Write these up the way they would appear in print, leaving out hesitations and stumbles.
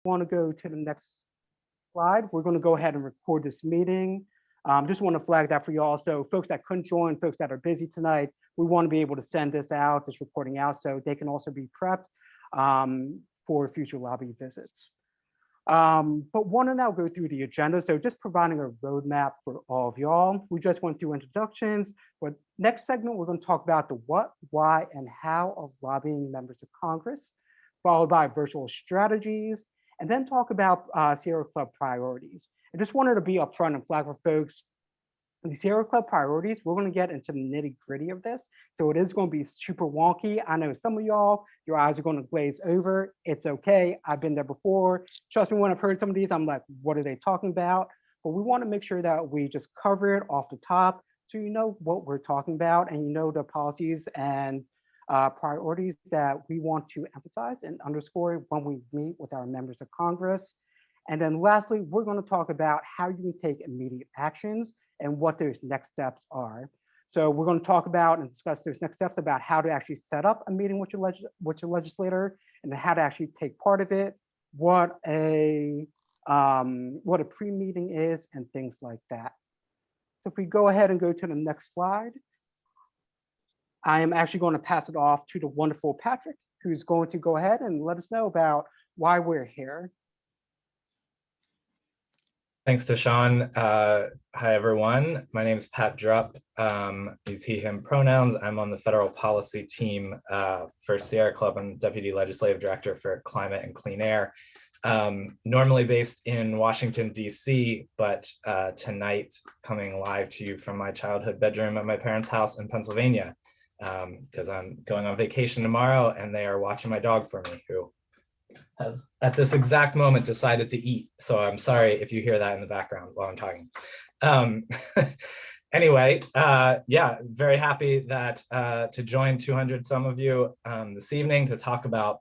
Want to go to the next slide. We're going to go ahead and record this meeting. Just want to flag that for you all. So folks that couldn't join, folks that are busy tonight, we want to be able to send this out, this recording out, so they can also be prepped for future lobby visits. But want to now go through the agenda. So just providing a roadmap for all of y'all. We just went through introductions. But next segment, we're going to talk about the what, why, and how of lobbying members of Congress, followed by virtual strategies, and then talk about Sierra Club priorities. I just wanted to be upfront and flag for folks, the Sierra Club priorities, we're going to get into the nitty gritty of this. So it is going to be super wonky. I know some of y'all, your eyes are going to glaze over. It's okay. I've been there before. Trust me, when I've heard some of these, I'm like, what are they talking about? But we want to make sure that we just cover it off the top so you know what we're talking about and you know the policies and priorities that we want to emphasize and underscore when we meet with our members of Congress. And then lastly, we're going to talk about how you can take immediate actions and what those next steps are. So we're going to talk about and discuss those next steps about how to actually set up a meeting with your legislator and how to actually take part of it, what a pre-meeting is, and things like that. So if we go ahead and go to the next slide, I am actually going to pass it off to the wonderful Patrick, who's going to go ahead and let us know about why we're here. Thanks, Tishan. Hi, everyone. My name is Pat Drupp. Use he, him pronouns. I'm on the federal policy team for Sierra Club. I'm Deputy Legislative Director for Climate and Clean Air. Normally based in Washington, D.C., but tonight coming live to you from my childhood bedroom at my parents' house in Pennsylvania, because I'm going on vacation tomorrow and they are watching my dog for me, who has at this exact moment decided to eat. So I'm sorry if you hear that in the background while I'm talking. Anyway, yeah, very happy that to join 200 some of you this evening to talk about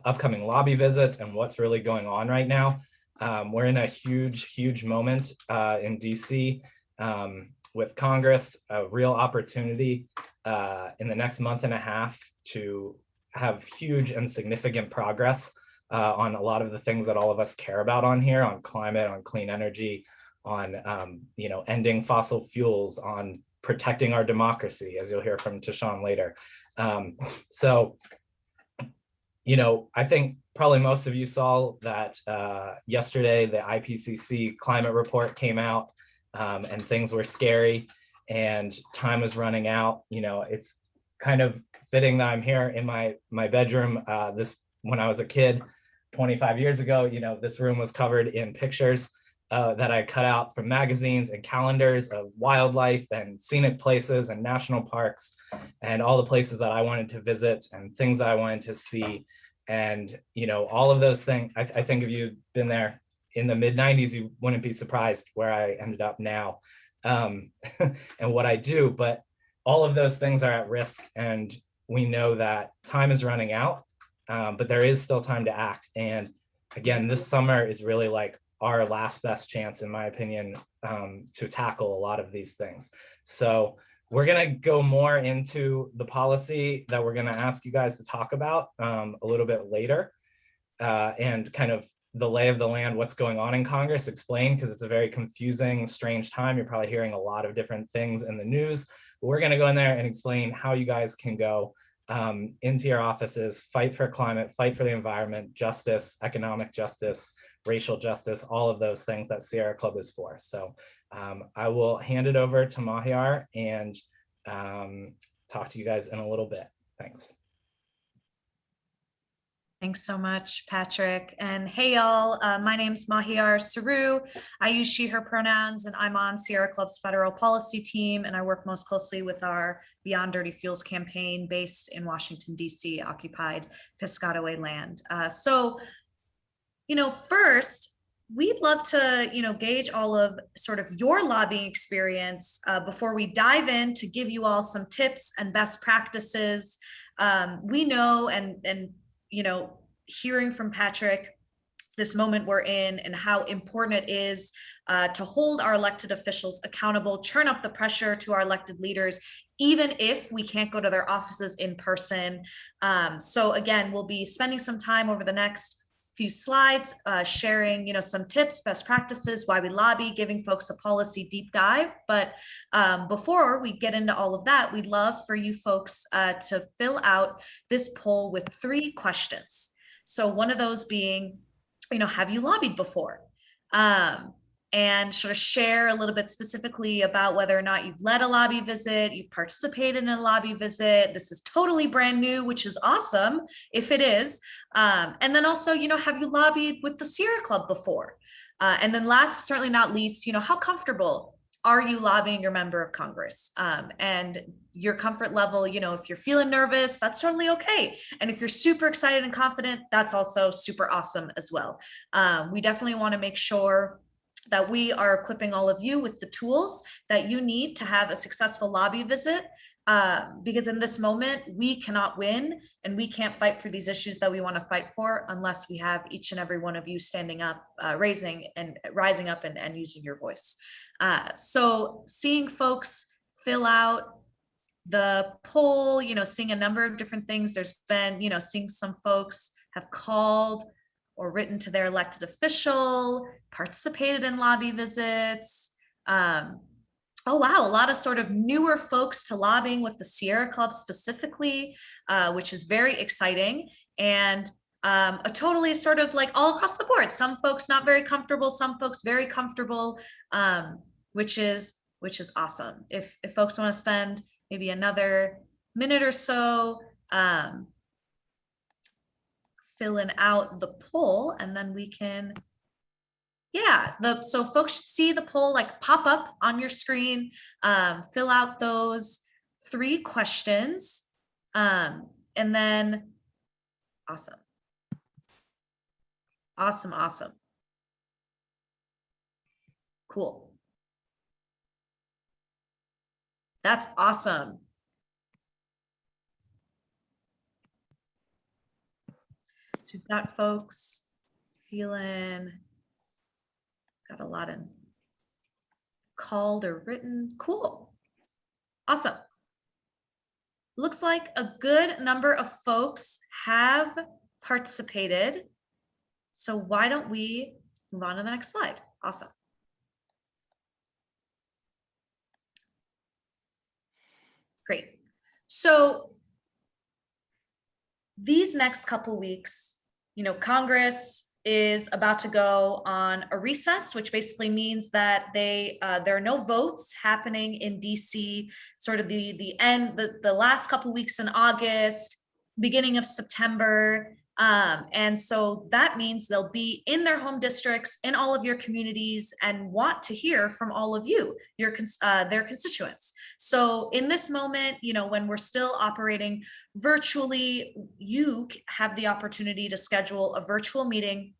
upcoming lobby visits and what's really going on right now. We're in a huge moment in DC with Congress, a real opportunity in the next month and a half to have huge and significant progress on a lot of the things that all of us care about on here, on climate, on clean energy, on ending fossil fuels, on protecting our democracy, as you'll hear from Tishan later. So, I think probably most of you saw that yesterday the Ipcc climate report came out and things were scary and time was running out. It's kind of fitting that I'm here in my bedroom. When I was a kid, 25 years ago, this room was covered in pictures that I cut out from magazines and calendars of wildlife and scenic places and national parks and all the places that I wanted to visit and things that I wanted to see. And, all of those things, I think if you'd been there in the mid 90s, you wouldn't be surprised where I ended up now and what I do. But all of those things are at risk, and we know that time is running out, but there is still time to act. And again, this summer is really like our last best chance, in my opinion, to tackle a lot of these things. So we're gonna go more into the policy that we're gonna ask you guys to talk about a little bit later, and kind of the lay of the land, what's going on in Congress, explain, because it's a very confusing, strange time. You're probably hearing a lot of different things in the news. But we're going to go in there and explain how you guys can go into your offices, fight for climate, fight for the environment, justice, economic justice, racial justice, all of those things that Sierra Club is for. So I will hand it over to Mahyar and talk to you guys in a little bit. Thanks. Thanks so much, Patrick. And hey, y'all, my name's Mahyar Sorour. I use she, her pronouns, and I'm on Sierra Club's federal policy team, and I work most closely with our Beyond Dirty Fuels campaign based in Washington, D.C., occupied Piscataway land. First, we'd love to, gauge all of sort of your lobbying experience before we dive in to give you all some tips and best practices. We know and hearing from Patrick, this moment we're in and how important it is to hold our elected officials accountable, turn up the pressure to our elected leaders, even if we can't go to their offices in person. So again, we'll be spending some time over the next few slides, sharing, some tips, best practices, why we lobby, giving folks a policy deep dive. But before we get into all of that, we'd love for you folks to fill out this poll with 3 questions. So one of those being, have you lobbied before? And sort of share a little bit specifically about whether or not you've led a lobby visit, you've participated in a lobby visit. This is totally brand new, which is awesome if it is. And then also, have you lobbied with the Sierra Club before? And then last but certainly not least, how comfortable are you lobbying your member of Congress? And your comfort level, if you're feeling nervous, that's totally okay. And if you're super excited and confident, that's also super awesome as well. We definitely want to make sure that we are equipping all of you with the tools that you need to have a successful lobby visit, because in this moment, we cannot win and we can't fight for these issues that we want to fight for unless we have each and every one of you standing up, rising up and using your voice. So seeing folks fill out the poll, seeing a number of different things. There's been, seeing some folks have called or written to their elected official, participated in lobby visits. Oh, wow, a lot of sort of newer folks to lobbying with the Sierra Club specifically, which is very exciting. And a totally sort of like all across the board. Some folks not very comfortable, some folks very comfortable, which is awesome. If folks want to spend maybe another minute or so, filling out the poll, and then we can, so folks should see the poll like pop up on your screen. Fill out those 3 questions, and then awesome. Cool. That's awesome. So we've got folks feeling, got a lot in called or written. Cool. Awesome. Looks like a good number of folks have participated. So why don't we move on to the next slide? Awesome. Great. So these next couple weeks, Congress is about to go on a recess, which basically means that there are no votes happening in DC, sort of the last couple weeks in August, beginning of September. And so that means they'll be in their home districts, in all of your communities, and want to hear from all of you, their constituents. So in this moment, when we're still operating virtually, you have the opportunity to schedule a virtual meeting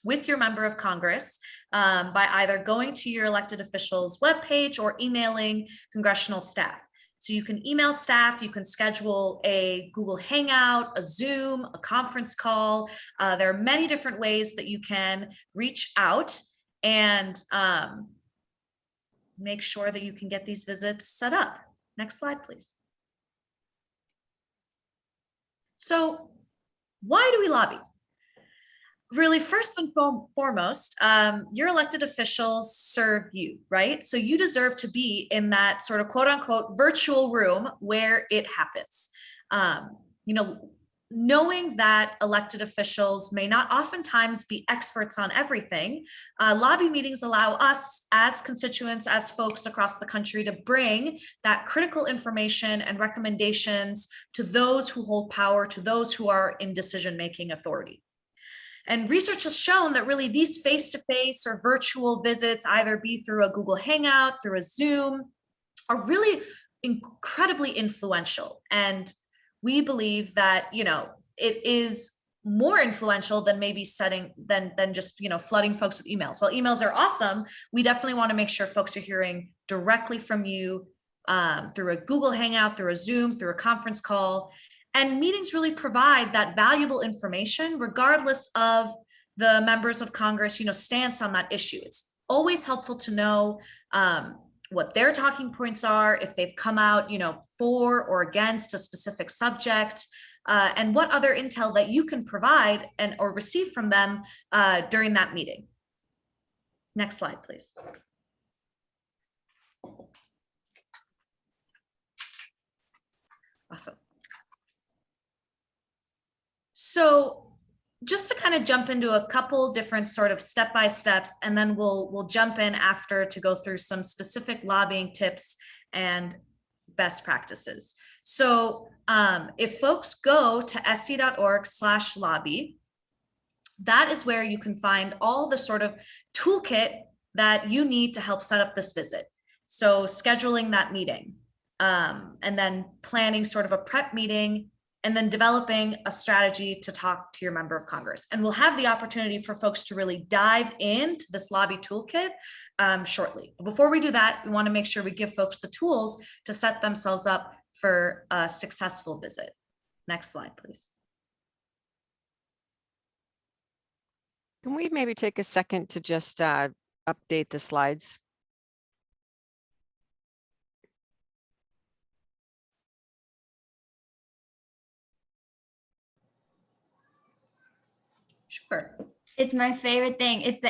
with your member of Congress by either going to your elected official's webpage or emailing congressional staff. So you can email staff, you can schedule a Google Hangout, a Zoom, a conference call. There are many different ways that you can reach out and make sure that you can get these visits set up. Next slide, please. So why do we lobby? Really, first and foremost, your elected officials serve you, right? So you deserve to be in that sort of quote unquote virtual room where it happens. Knowing that elected officials may not oftentimes be experts on everything, lobby meetings allow us as constituents, as folks across the country, to bring that critical information and recommendations to those who hold power, to those who are in decision-making authority. And research has shown that really these face-to-face or virtual visits, either be through a Google Hangout, through a Zoom, are really incredibly influential. And we believe that, it is more influential than maybe than just, flooding folks with emails. While emails are awesome, we definitely want to make sure folks are hearing directly from you through a Google Hangout, through a Zoom, through a conference call. And meetings really provide that valuable information, regardless of the members of Congress, stance on that issue. It's always helpful to know what their talking points are, if they've come out, for or against a specific subject. and what other intel that you can provide and or receive from them during that meeting. Next slide, please. Awesome. So just to kind of jump into a couple different sort of step-by-steps, and then we'll jump in after to go through some specific lobbying tips and best practices. So if folks go to sc.org/lobby, that is where you can find all the sort of toolkit that you need to help set up this visit. So scheduling that meeting, and then planning sort of a prep meeting, and then developing a strategy to talk to your member of Congress. And we'll have the opportunity for folks to really dive into this lobby toolkit shortly. Before we do that, we want to make sure we give folks the tools to set themselves up for a successful visit. Next slide, please. Can we maybe take a second to just update the slides? Sure. It's my favorite thing. It's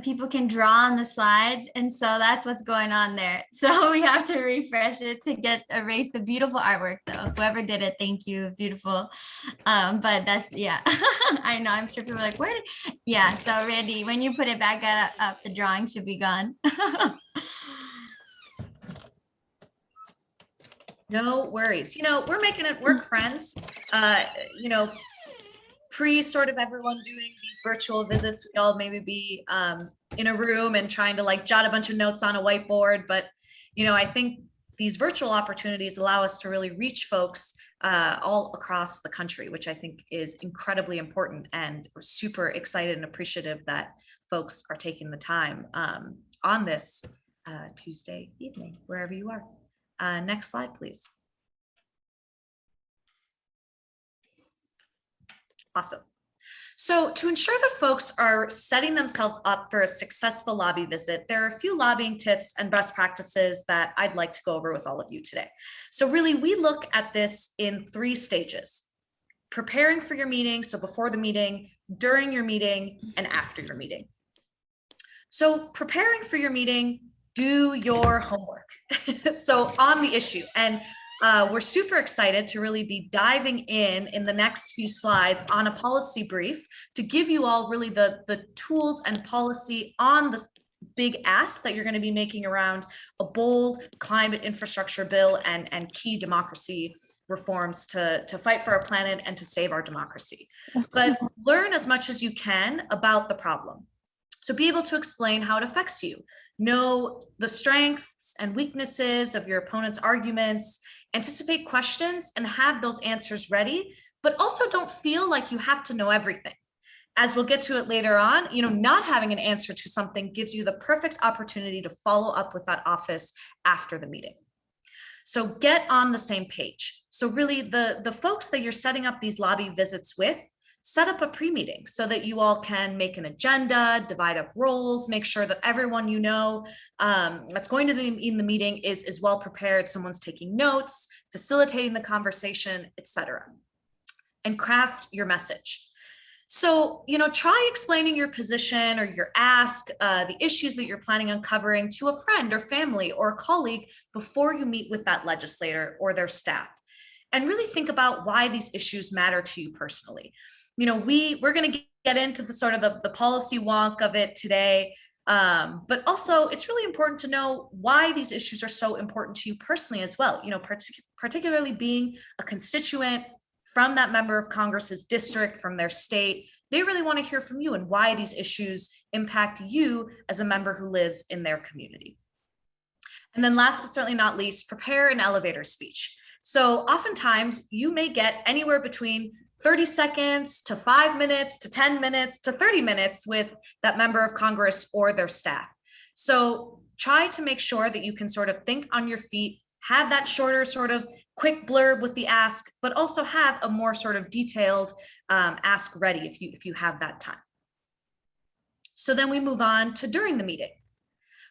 people can draw on the slides, and so that's what's going on there. So we have to refresh it to erase the beautiful artwork though. Whoever did it, thank you, beautiful. But that's, yeah, I know, I'm sure people are like, where did, yeah, so Randy, when you put it back up, the drawing should be gone. No worries. You know, we're making it work, friends. You know, pre sort of everyone doing these virtual visits, we all maybe be in a room and trying to like jot a bunch of notes on a whiteboard. But, you know, I think these virtual opportunities allow us to really reach folks all across the country, which I think is incredibly important. And we're super excited and appreciative that folks are taking the time on this Tuesday evening, wherever you are. Next slide, please. Awesome. So to ensure that folks are setting themselves up for a successful lobby visit, there are a few lobbying tips and best practices that I'd like to go over with all of you today. So really, we look at this in 3 stages: preparing for your meeting, so before the meeting, during your meeting, and after your meeting. So preparing for your meeting, do your homework. So on the issue, and we're super excited to really be diving in the next few slides on a policy brief to give you all really the tools and policy on the big ask that you're going to be making around a bold climate infrastructure bill and key democracy reforms to fight for our planet and to save our democracy. But learn as much as you can about the problem. So be able to explain how it affects you. Know the strengths and weaknesses of your opponent's arguments, anticipate questions and have those answers ready, but also don't feel like you have to know everything. As we'll get to it later on, you know, not having an answer to something gives you the perfect opportunity to follow up with that office after the meeting. So get on the same page. So really the folks that you're setting up these lobby visits with, set up a pre-meeting so that you all can make an agenda, divide up roles, make sure that everyone you know that's going to be in the meeting is well prepared. Someone's taking notes, facilitating the conversation, etc. And craft your message. So, you know, try explaining your position or your ask, the issues that you're planning on covering to a friend or family or a colleague before you meet with that legislator or their staff. And really think about why these issues matter to you personally. You know, we're going to get into the sort of the policy wonk of it today, but also it's really important to know why these issues are so important to you personally as well. You know, particularly being a constituent from that member of Congress's district, from their state, they really want to hear from you and why these issues impact you as a member who lives in their community. And then last but certainly not least, prepare an elevator speech. So oftentimes you may get anywhere between 30 seconds to 5 minutes to 10 minutes to 30 minutes with that member of Congress or their staff. So try to make sure that you can sort of think on your feet, have that shorter sort of quick blurb with the ask, but also have a more sort of detailed ask ready if you have that time. So then we move on to during the meeting.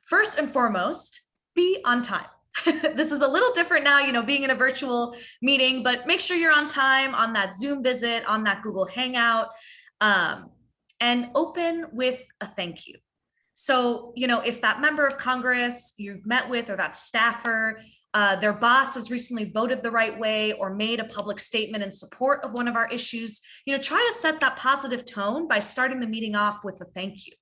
First and foremost, be on time. This is a little different now, being in a virtual meeting, but make sure you're on time on that Zoom visit, on that Google Hangout, and open with a thank you. So, if that member of Congress you've met with or that staffer, their boss has recently voted the right way or made a public statement in support of one of our issues, try to set that positive tone by starting the meeting off with a thank you.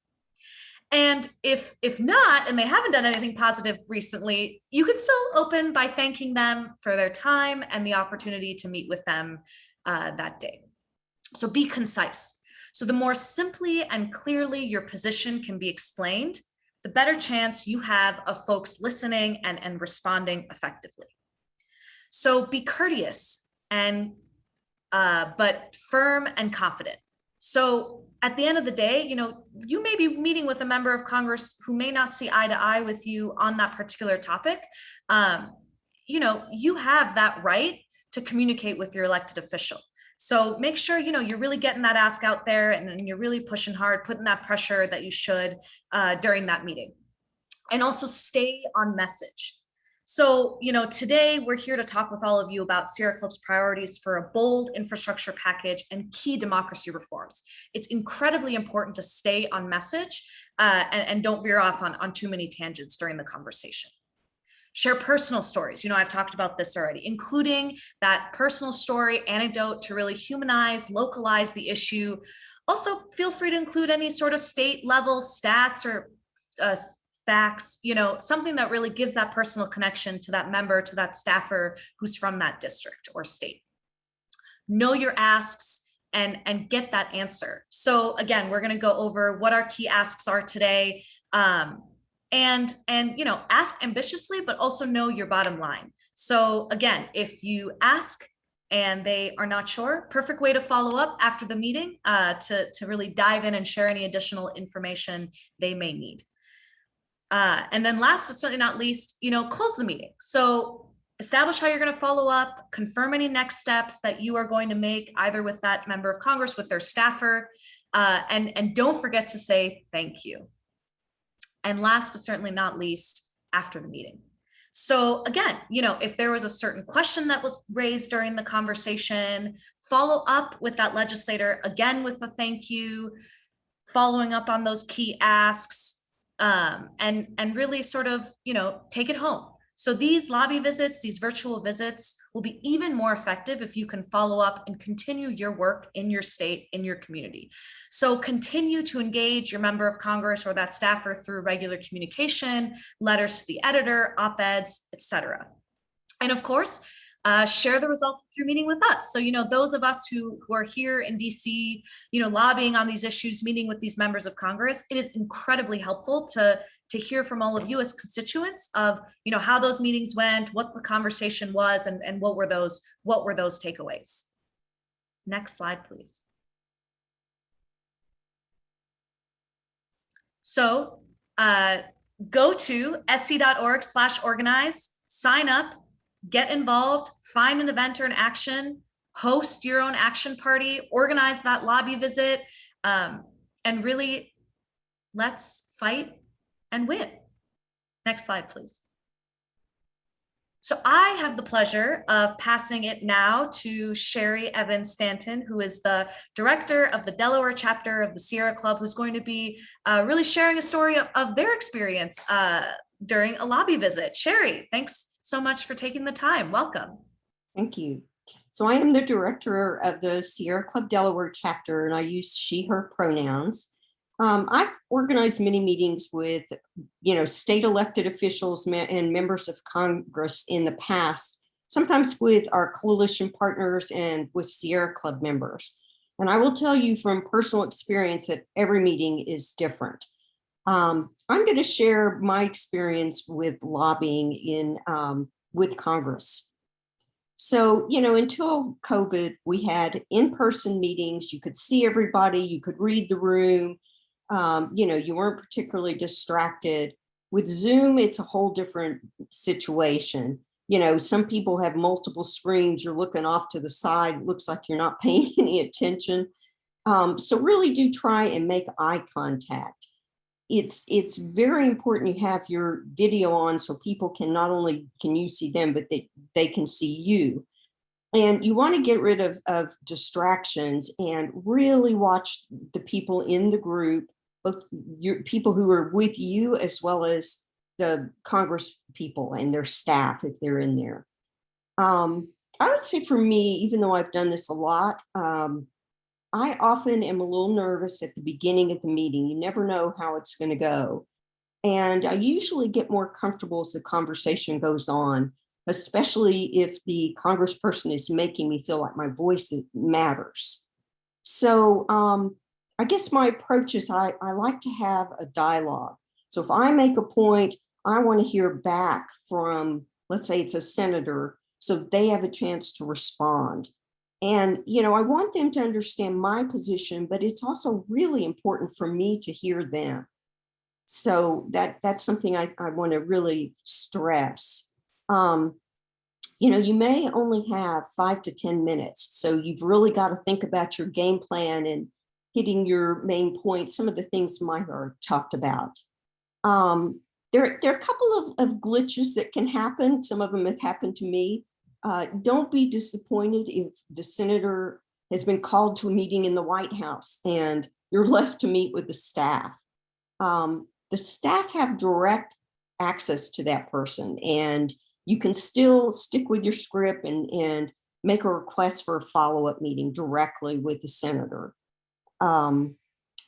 And if not, and they haven't done anything positive recently, you can still open by thanking them for their time and the opportunity to meet with them that day. So be concise. So the more simply and clearly your position can be explained, the better chance you have of folks listening and responding effectively. So be courteous and but firm and confident. So at the end of the day, you may be meeting with a member of Congress who may not see eye to eye with you on that particular topic. You have that right to communicate with your elected official. So make sure, you're really getting that ask out there and you're really pushing hard, putting that pressure that you should during that meeting. And also stay on message. So, today we're here to talk with all of you about Sierra Club's priorities for a bold infrastructure package and key democracy reforms. It's incredibly important to stay on message and don't veer off on too many tangents during the conversation. Share personal stories. I've talked about this already, including that personal story anecdote to really humanize, localize the issue. Also, feel free to include any sort of state level stats or facts, something that really gives that personal connection to that member, to that staffer who's from that district or state. Know your asks and get that answer. So again, we're going to go over what our key asks are today. And ask ambitiously, but also know your bottom line. So again, if you ask and they are not sure, perfect way to follow up after the meeting to really dive in and share any additional information they may need. And then last but certainly not least, close the meeting. So establish how you're going to follow up, confirm any next steps that you are going to make either with that member of Congress, with their staffer, and don't forget to say thank you. And last but certainly not least, after the meeting. So again, if there was a certain question that was raised during the conversation, follow up with that legislator, again, with a thank you, following up on those key asks, and really sort of, take it home. So these lobby visits, these virtual visits will be even more effective if you can follow up and continue your work in your state, in your community. So continue to engage your member of Congress or that staffer through regular communication, letters to the editor, op-eds, etc. And of course, share the results of your meeting with us. So, those of us who are here in DC, lobbying on these issues, meeting with these members of Congress, it is incredibly helpful to hear from all of you as constituents of, how those meetings went, what the conversation was, and what were those takeaways. Next slide, please. So go to sc.org/organize, sign up, get involved, find an event or an action, host your own action party, organize that lobby visit, and really let's fight and win. Next slide, please. So I have the pleasure of passing it now to Sherri Stanton, who is the director of the Delaware chapter of the Sierra Club, who's going to be really sharing a story of their experience during a lobby visit. Sherri, thanks so much for taking the time. Welcome. Thank you. So I am the director of the Sierra Club Delaware chapter, and I use she, her pronouns. I've organized many meetings with, state elected officials and members of Congress in the past, sometimes with our coalition partners and with Sierra Club members. And I will tell you from personal experience that every meeting is different. I'm going to share my experience with lobbying with Congress. So, until COVID, we had in-person meetings. You could see everybody, you could read the room, you weren't particularly distracted. With Zoom, it's a whole different situation. Some people have multiple screens, you're looking off to the side, it looks like you're not paying any attention. So really do try and make eye contact. it's very important you have your video on so people can not only can you see them, but they can see you. And you want to get rid of distractions and really watch the people in the group, both your people who are with you as well as the Congress people and their staff if they're in there. I would say for me, even though I've done this a lot, I often am a little nervous at the beginning of the meeting. You never know how it's going to go. And I usually get more comfortable as the conversation goes on, especially if the congressperson is making me feel like my voice matters. So I guess my approach is I like to have a dialogue. So if I make a point, I want to hear back from, let's say it's a senator, so they have a chance to respond. And, you know, I want them to understand my position, but it's also really important for me to hear them. So that's something I want to really stress. You know, you may only have 5 to 10 minutes. So you've really got to think about your game plan and hitting your main points, some of the things Mahyar talked about. There are a couple of glitches that can happen. Some of them have happened to me. Don't be disappointed if the senator has been called to a meeting in the White House and you're left to meet with the staff. The staff have direct access to that person, and you can still stick with your script and make a request for a follow-up meeting directly with the senator.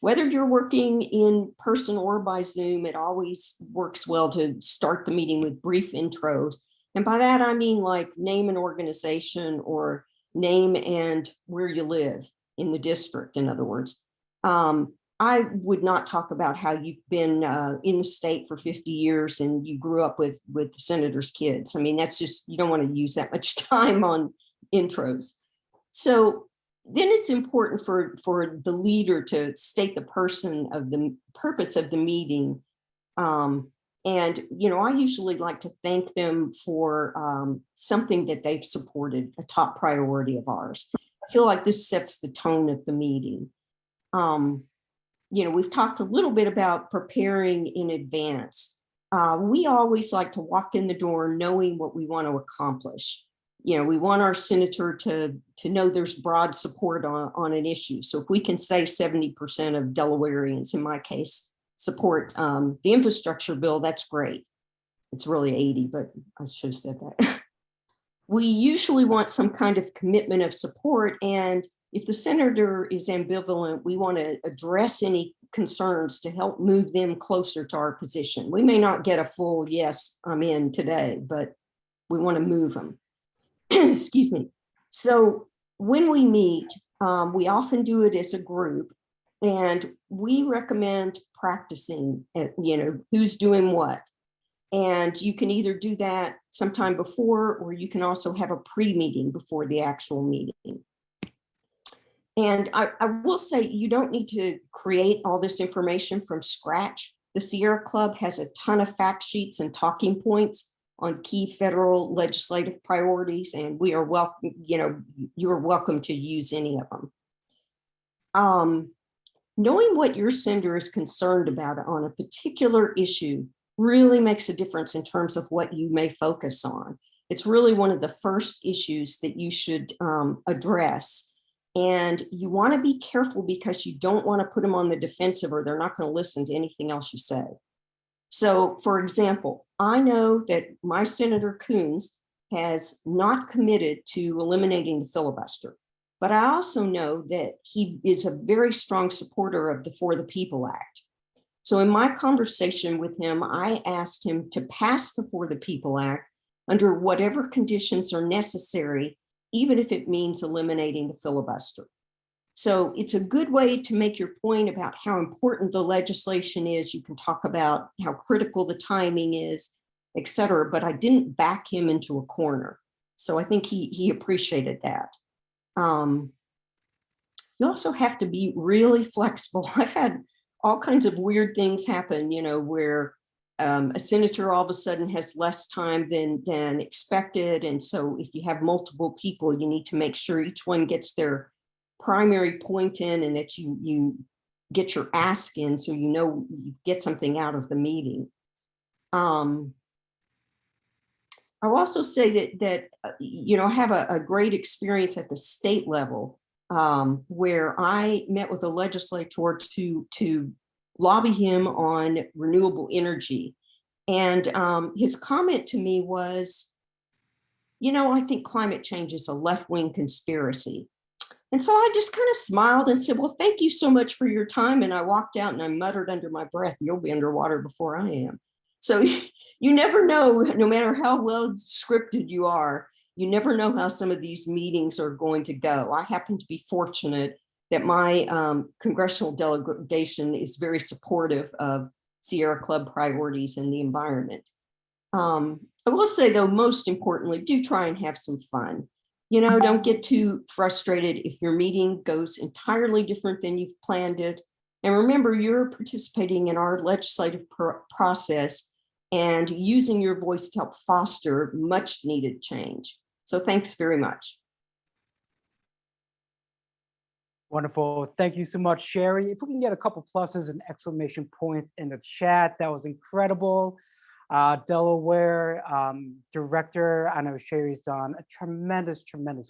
Whether you're working in person or by Zoom, it always works well to start the meeting with brief intros. And by that, I mean like name an organization or name and where you live in the district, in other words. I would not talk about how you've been in the state for 50 years and you grew up with the senator's kids. I mean, that's just, you don't want to use that much time on intros. So then it's important for the leader to state the purpose of the meeting. And, you know, I usually like to thank them for something that they've supported, a top priority of ours. I feel like this sets the tone of the meeting. You know, we've talked a little bit about preparing in advance. We always like to walk in the door knowing what we want to accomplish. You know, we want our senator to know there's broad support on an issue. So if we can say 70% of Delawareans, in my case, support the infrastructure bill, that's great. It's really 80, but I should have said that. We usually want some kind of commitment of support. And if the senator is ambivalent, we want to address any concerns to help move them closer to our position. We may not get a full yes, I'm in today, but we want to move them. Excuse me. So when we meet, we often do it as a group, and we recommend practicing, you know, who's doing what. And you can either do that sometime before, or you can also have a pre-meeting before the actual meeting. And I will say, you don't need to create all this information from scratch. The Sierra Club has a ton of fact sheets and talking points on key federal legislative priorities, and we are welcome, you know, you are welcome to use any of them. Knowing what your senator is concerned about on a particular issue really makes a difference in terms of what you may focus on. It's really one of the first issues that you should address. And you want to be careful because you don't want to put them on the defensive, or they're not going to listen to anything else you say. So, for example, I know that my Senator Coons has not committed to eliminating the filibuster, but I also know that he is a very strong supporter of the For the People Act. So in my conversation with him, I asked him to pass the For the People Act under whatever conditions are necessary, even if it means eliminating the filibuster. So it's a good way to make your point about how important the legislation is. You can talk about how critical the timing is, et cetera, but I didn't back him into a corner. So I think he appreciated that. You also have to be really flexible. I've had all kinds of weird things happen, you know, where a senator all of a sudden has less time than expected. And so if you have multiple people, you need to make sure each one gets their primary point in, and that you get your ask in so you know you get something out of the meeting. I'll also say that you know, I have a great experience at the state level, where I met with a legislator to lobby him on renewable energy. And his comment to me was, you know, I think climate change is a left-wing conspiracy. And so I just kind of smiled and said, well, thank you so much for your time. And I walked out and I muttered under my breath, you'll be underwater before I am. So you never know, no matter how well scripted you are, you never know how some of these meetings are going to go. I happen to be fortunate that my congressional delegation is very supportive of Sierra Club priorities and the environment. I will say, though, most importantly, do try and have some fun. You know, don't get too frustrated if your meeting goes entirely different than you've planned it. And remember, you're participating in our legislative process and using your voice to help foster much needed change. So thanks very much. Wonderful. Thank you so much, Sherri. If we can get a couple pluses and exclamation points in the chat, that was incredible. Delaware director, I know Sherri's done a tremendous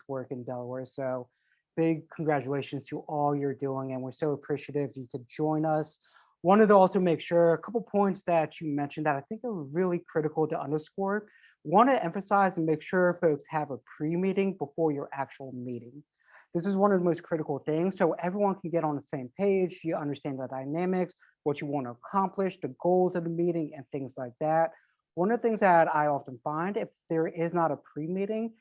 work in Delaware. So big congratulations to all you're doing. And we're so appreciative you could join us. Wanted to also make sure a couple points that you mentioned that I think are really critical to underscore. Want to emphasize and make sure folks have a pre-meeting before your actual meeting. This is one of the most critical things, so everyone can get on the same page, you understand the dynamics, what you want to accomplish, the goals of the meeting, and things like that. One of the things that I often find, if there is not a pre-meeting,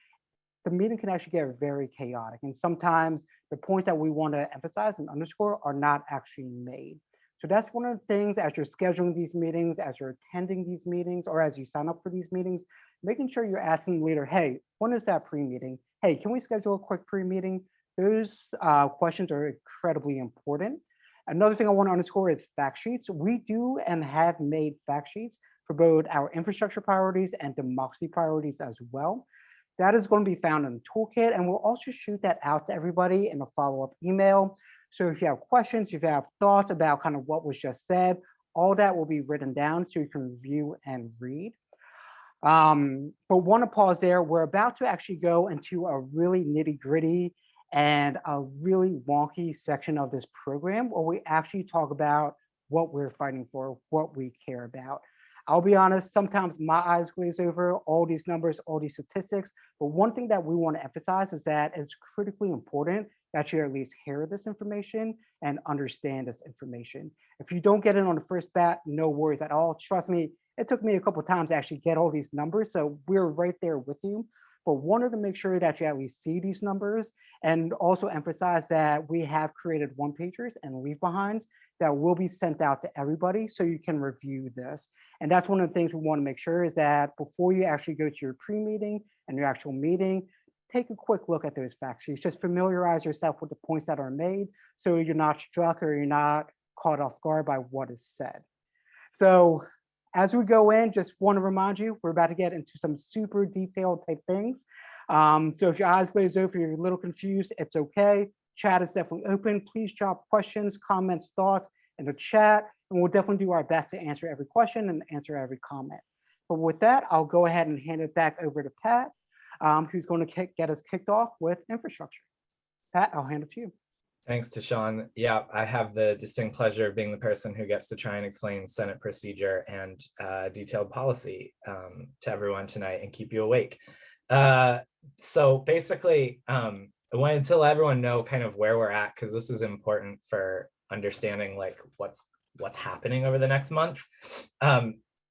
the meeting can actually get very chaotic. And sometimes the points that we want to emphasize and underscore are not actually made. So that's one of the things as you're scheduling these meetings, as you're attending these meetings, or as you sign up for these meetings, making sure you're asking the leader, hey, when is that pre-meeting? Hey, can we schedule a quick pre-meeting? Those questions are incredibly important. Another thing I want to underscore is fact sheets. We do and have made fact sheets for both our infrastructure priorities and democracy priorities as well. That is going to be found in the toolkit, and we'll also shoot that out to everybody in a follow-up email. So if you have questions, if you have thoughts about kind of what was just said, all that will be written down so you can review and read. But want to pause there. We're about to actually go into a really nitty-gritty and a really wonky section of this program where we actually talk about what we're fighting for, what we care about. I'll be honest, sometimes my eyes glaze over all these numbers, all these statistics, but one thing that we want to emphasize is that it's critically important that you at least hear this information and understand this information. If you don't get it on the first bat, no worries at all. Trust me, it took me a couple of times to actually get all these numbers, so we're right there with you. But wanted to make sure that you at least see these numbers and also emphasize that we have created one-pagers and leave-behinds that will be sent out to everybody so you can review this. And that's one of the things we want to make sure is that before you actually go to your pre-meeting and your actual meeting, take a quick look at those fact sheets. Just familiarize yourself with the points that are made so you're not struck or you're not caught off guard by what is said. So as we go in, just want to remind you, we're about to get into some super detailed type things. So if your eyes glaze over, you're a little confused, it's okay. Chat is definitely open. Please drop questions, comments, thoughts in the chat, and we'll definitely do our best to answer every question and answer every comment. But with that, I'll go ahead and hand it back over to Pat, who's going to get us kicked off with infrastructure. Pat, I'll hand it to you. Thanks, Tishan. Yeah, I have the distinct pleasure of being the person who gets to try and explain Senate procedure and detailed policy to everyone tonight and keep you awake. So basically, I wanted to let everyone know kind of where we're at, because this is important for understanding like what's happening over the next month.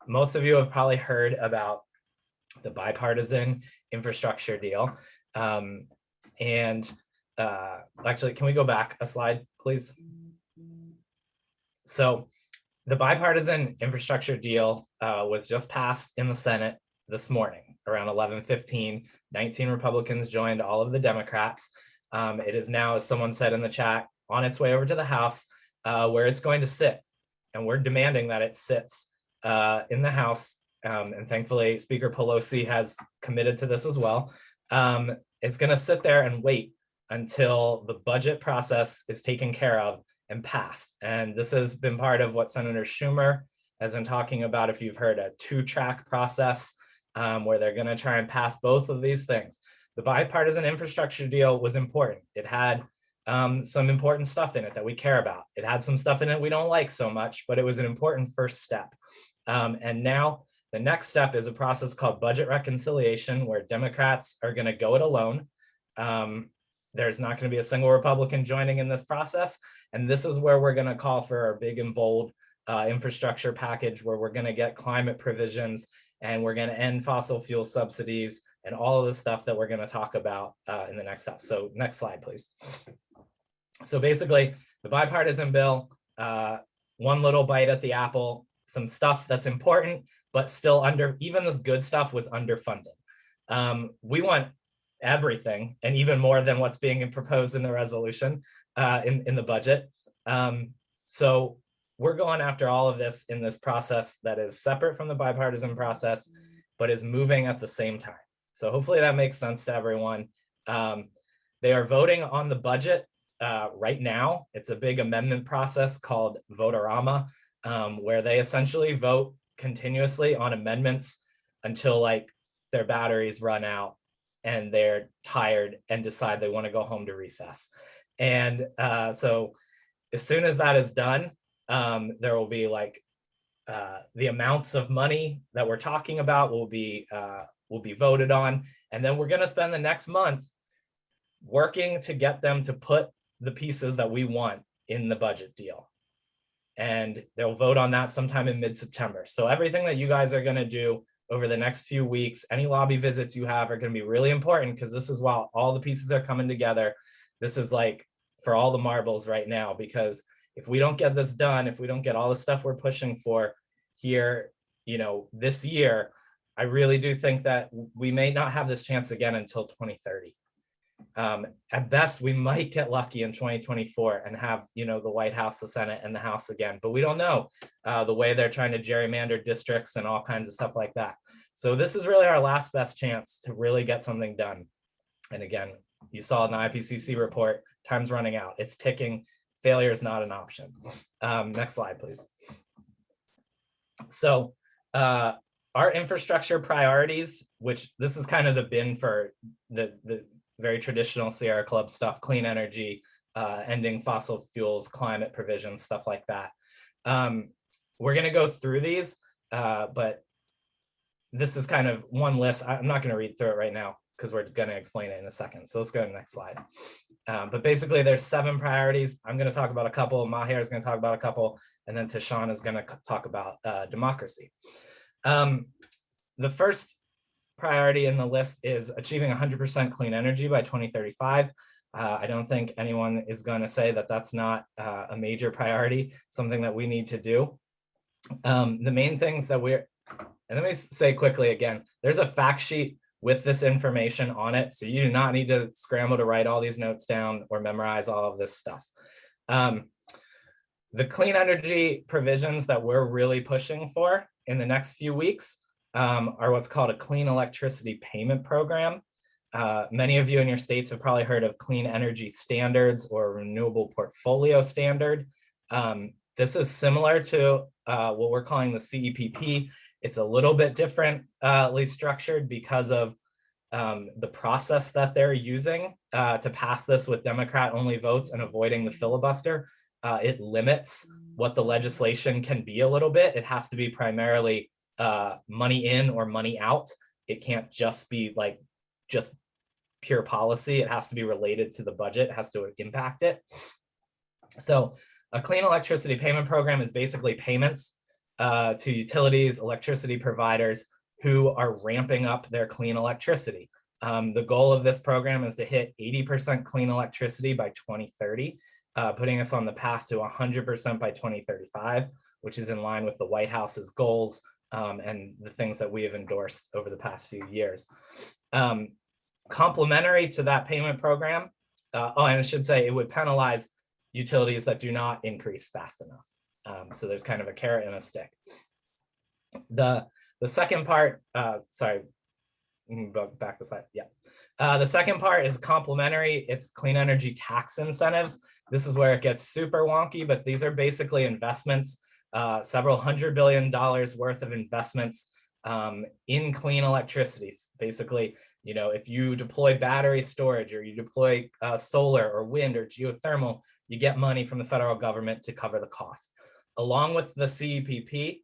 Most of you have probably heard about the bipartisan infrastructure deal. Actually, can we go back a slide, please? So the bipartisan infrastructure deal was just passed in the Senate this morning around 11:15. 19 Republicans joined all of the Democrats. It is now, as someone said in the chat, on its way over to the House where it's going to sit. And we're demanding that it sits in the House. And thankfully, Speaker Pelosi has committed to this as well. It's going to sit there and wait until the budget process is taken care of and passed. And this has been part of what Senator Schumer has been talking about. If you've heard, a 2-track process where they're going to try and pass both of these things. The bipartisan infrastructure deal was important. It had some important stuff in it that we care about. It had some stuff in it we don't like so much, but it was an important first step. And now the next step is a process called budget reconciliation, where Democrats are going to go it alone. There's not going to be a single Republican joining in this process. And this is where we're going to call for our big and bold infrastructure package, where we're going to get climate provisions, and we're going to end fossil fuel subsidies and all of the stuff that we're going to talk about in the next step. So next slide, please. So basically, the bipartisan bill, one little bite at the apple, some stuff that's important, but still even this good stuff was underfunded. We want everything, and even more than what's being proposed in the resolution in the budget. So we're going after all of this in this process that is separate from the bipartisan process, but is moving at the same time. So hopefully that makes sense to everyone. They are voting on the budget right now. It's a big amendment process called Votorama, where they essentially vote continuously on amendments until like their batteries run out and they're tired and decide they want to go home to recess. And so as soon as that is done, there will be like the amounts of money that we're talking about will be voted on. And then we're going to spend the next month working to get them to put the pieces that we want in the budget deal. And they'll vote on that sometime in mid-September. So everything that you guys are going to do over the next few weeks, any lobby visits you have are going to be really important, because this is while all the pieces are coming together. This is like for all the marbles right now, because if we don't get this done, if we don't get all the stuff we're pushing for here, this year, I really do think that we may not have this chance again until 2030. At best, we might get lucky in 2024 and have, the White House, the Senate, and the House again, but we don't know the way they're trying to gerrymander districts and all kinds of stuff like that. So this is really our last best chance to really get something done. And again, you saw in the Ipcc report, time's running out. It's ticking. Failure is not an option. Next slide, please. So our infrastructure priorities, which this is kind of the bin for the very traditional Sierra Club stuff, clean energy, ending fossil fuels, climate provisions, stuff like that. We're going to go through these, but this is kind of one list. I'm not going to read through it right now because we're going to explain it in a second. So let's go to the next slide. But basically there's 7 priorities. I'm going to talk about a couple. Mahyar is going to talk about a couple, and then Tishan is going to talk about democracy. The first priority in the list is achieving 100% clean energy by 2035. I don't think anyone is going to say that that's not a major priority, something that we need to do. The main things that and let me say quickly again, there's a fact sheet with this information on it, so you do not need to scramble to write all these notes down or memorize all of this stuff. The clean energy provisions that we're really pushing for in the next few weeks are what's called a clean electricity payment program. Many of you in your states have probably heard of clean energy standards or renewable portfolio standard. This is similar to what we're calling the CEPP. It's a little bit differently structured because of the process that they're using to pass this with Democrat-only votes and avoiding the filibuster. It limits what the legislation can be a little bit. It has to be primarily money in or money out. It can't just be like just pure policy. It has to be related to the budget. It has to impact it. So a clean electricity payment program is basically payments to utilities, electricity providers who are ramping up their clean electricity. The goal of this program is to hit 80% clean electricity by 2030, putting us on the path to 100% by 2035, which is in line with the White House's goals and the things that we have endorsed over the past few years. Complementary to that payment program, and I should say it would penalize utilities that do not increase fast enough. So there's kind of a carrot and a stick. The second part, sorry, back the slide, yeah. The second part is complementary. It's clean energy tax incentives. This is where it gets super wonky, but these are basically investments, several $100 billion worth of investments in clean electricity. Basically, you know, if you deploy battery storage or you deploy solar or wind or geothermal, you get money from the federal government to cover the cost. Along with the CEPP,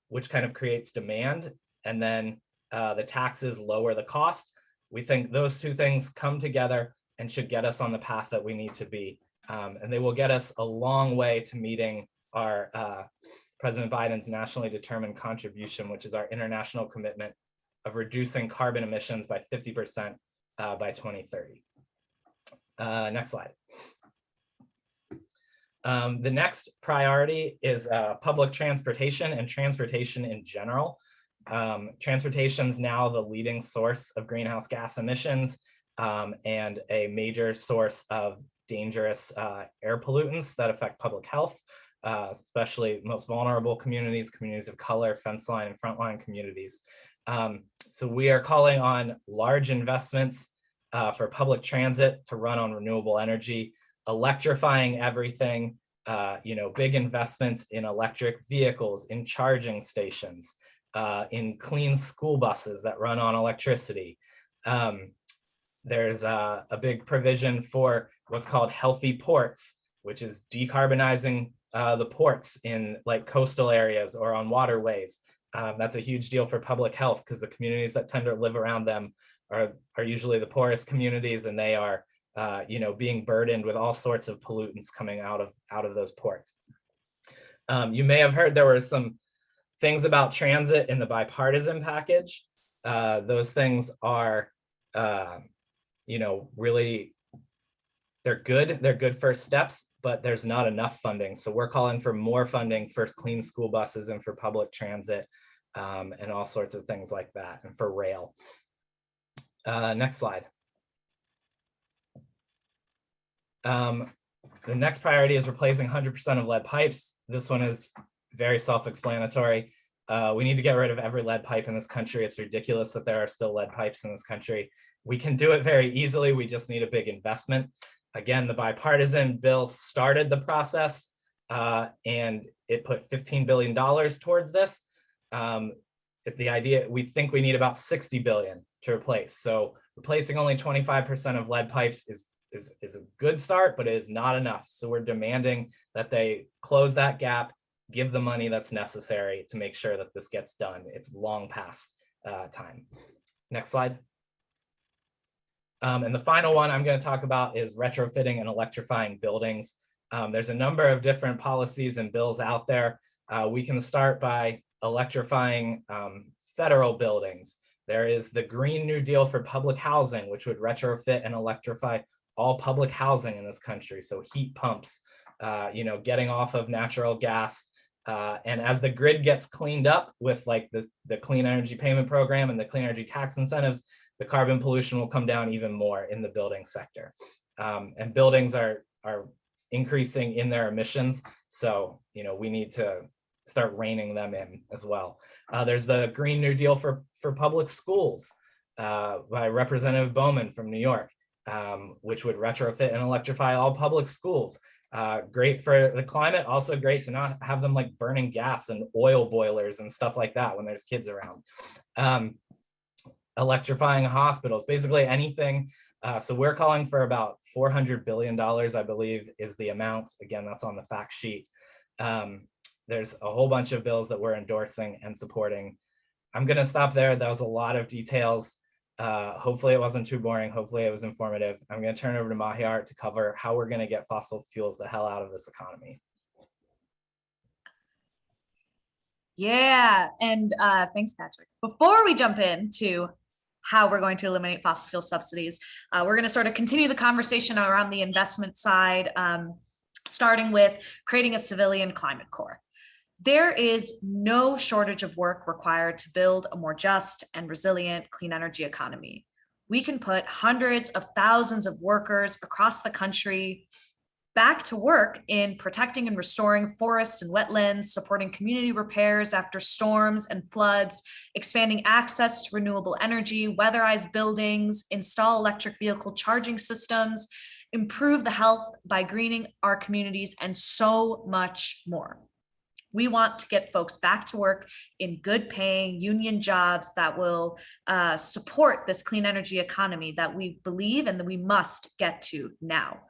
which kind of creates demand, and then the taxes lower the cost. We think those two things come together and should get us on the path that we need to be. And they will get us a long way to meeting our President Biden's nationally determined contribution, which is our international commitment of reducing carbon emissions by 50% by 2030. Next slide. The next priority is public transportation and transportation in general. Transportation is now the leading source of greenhouse gas emissions and a major source of dangerous air pollutants that affect public health, especially most vulnerable communities, communities of color, fence line and frontline communities. So we are calling on large investments for public transit to run on renewable energy, electrifying everything, you know, big investments in electric vehicles, in charging stations, in clean school buses that run on electricity. There's a big provision for what's called healthy ports, which is decarbonizing the ports in like coastal areas or on waterways. That's a huge deal for public health because the communities that tend to live around them are usually the poorest communities, and they are you know, being burdened with all sorts of pollutants coming out of those ports. You may have heard there were some things about transit in the bipartisan package. Those things are, you know, really, they're good first steps, but there's not enough funding. So we're calling for more funding for clean school buses and for public transit and all sorts of things like that, and for rail. Next slide. The next priority is replacing 100% of lead pipes. This one is very self-explanatory. We need to get rid of every lead pipe in this country. It's ridiculous that there are still lead pipes in this country. We can do it very easily. We just need a big investment. Again, the bipartisan bill started the process and it put $15 billion towards this. The idea, we think we need about $60 billion to replace. So replacing only 25% of lead pipes is a good start, but it is not enough. So we're demanding that they close that gap, give the money that's necessary to make sure that this gets done. It's long past time. Next slide. And the final one I'm going to talk about is retrofitting and electrifying buildings. There's a number of different policies and bills out there. We can start by electrifying federal buildings. There is the Green New Deal for public housing, which would retrofit and electrify all public housing in this country. So heat pumps, you know, getting off of natural gas. And as the grid gets cleaned up with like the clean energy payment program and the clean energy tax incentives, the carbon pollution will come down even more in the building sector. And buildings are increasing in their emissions. So, you know, we need to start reining them in as well. There's the Green New Deal for public schools by Representative Bowman from New York, which would retrofit and electrify all public schools. Great for the climate, also great to not have them like burning gas and oil boilers and stuff like that when there's kids around. Electrifying hospitals, basically anything. So we're calling for about $400 billion, I believe, is the amount. Again, that's on the fact sheet. There's a whole bunch of bills that we're endorsing and supporting. I'm going to stop there. That was a lot of details. Hopefully it wasn't too boring. Hopefully it was informative. I'm going to turn it over to Mahyar to cover how we're going to get fossil fuels the hell out of this economy. Yeah, and thanks, Patrick. Before we jump into how we're going to eliminate fossil fuel subsidies, we're going to sort of continue the conversation around the investment side, starting with creating a civilian climate corps. There is no shortage of work required to build a more just and resilient clean energy economy. We can put hundreds of thousands of workers across the country back to work in protecting and restoring forests and wetlands, supporting community repairs after storms and floods, expanding access to renewable energy, weatherize buildings, install electric vehicle charging systems, improve the health by greening our communities, and so much more. We want to get folks back to work in good paying union jobs that will support this clean energy economy that we believe and that we must get to now.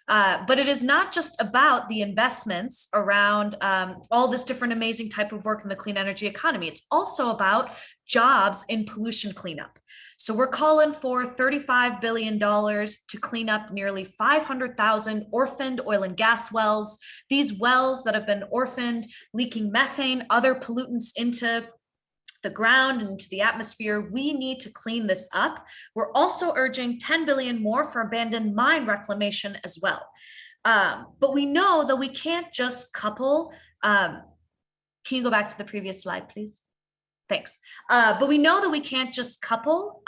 But it is not just about the investments around all this different amazing type of work in the clean energy economy. It's also about jobs in pollution cleanup. So we're calling for $35 billion to clean up nearly 500,000 orphaned oil and gas wells. These wells that have been orphaned, leaking methane, other pollutants into the ground and into the atmosphere. We need to clean this up. We're also urging 10 billion more for abandoned mine reclamation as well. But we know that we can't just couple, can you go back to the previous slide, please? Thanks. But we know that we can't just couple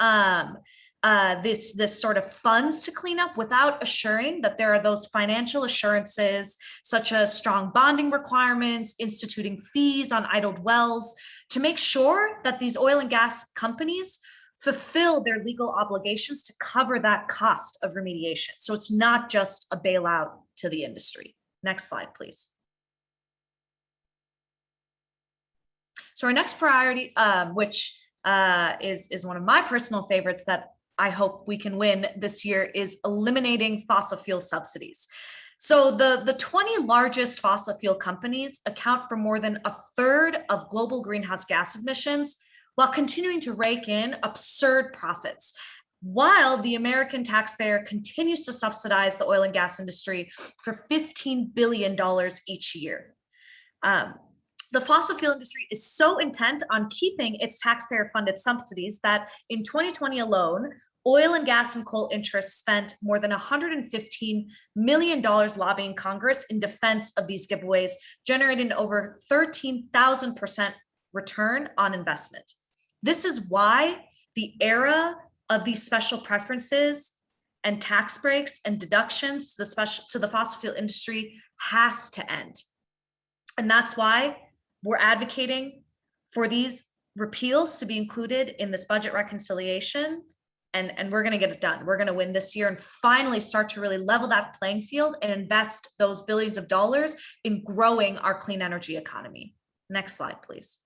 this sort of funds to clean up without assuring that there are those financial assurances, such as strong bonding requirements, instituting fees on idled wells, to make sure that these oil and gas companies fulfill their legal obligations to cover that cost of remediation. So it's not just a bailout to the industry. Next slide, please. So our next priority, which is one of my personal favorites that I hope we can win this year, is eliminating fossil fuel subsidies. So the 20 largest fossil fuel companies account for more than a third of global greenhouse gas emissions, while continuing to rake in absurd profits, while the American taxpayer continues to subsidize the oil and gas industry for $15 billion each year. The fossil fuel industry is so intent on keeping its taxpayer-funded subsidies that in 2020 alone, oil and gas and coal interests spent more than $115 million lobbying Congress in defense of these giveaways, generating over 13,000% return on investment. This is why the era of these special preferences and tax breaks and deductions to the fossil fuel industry has to end. And that's why we're advocating for these repeals to be included in this budget reconciliation, and we're going to get it done. We're going to win this year and finally start to really level that playing field and invest those billions of dollars in growing our clean energy economy. Next slide, please.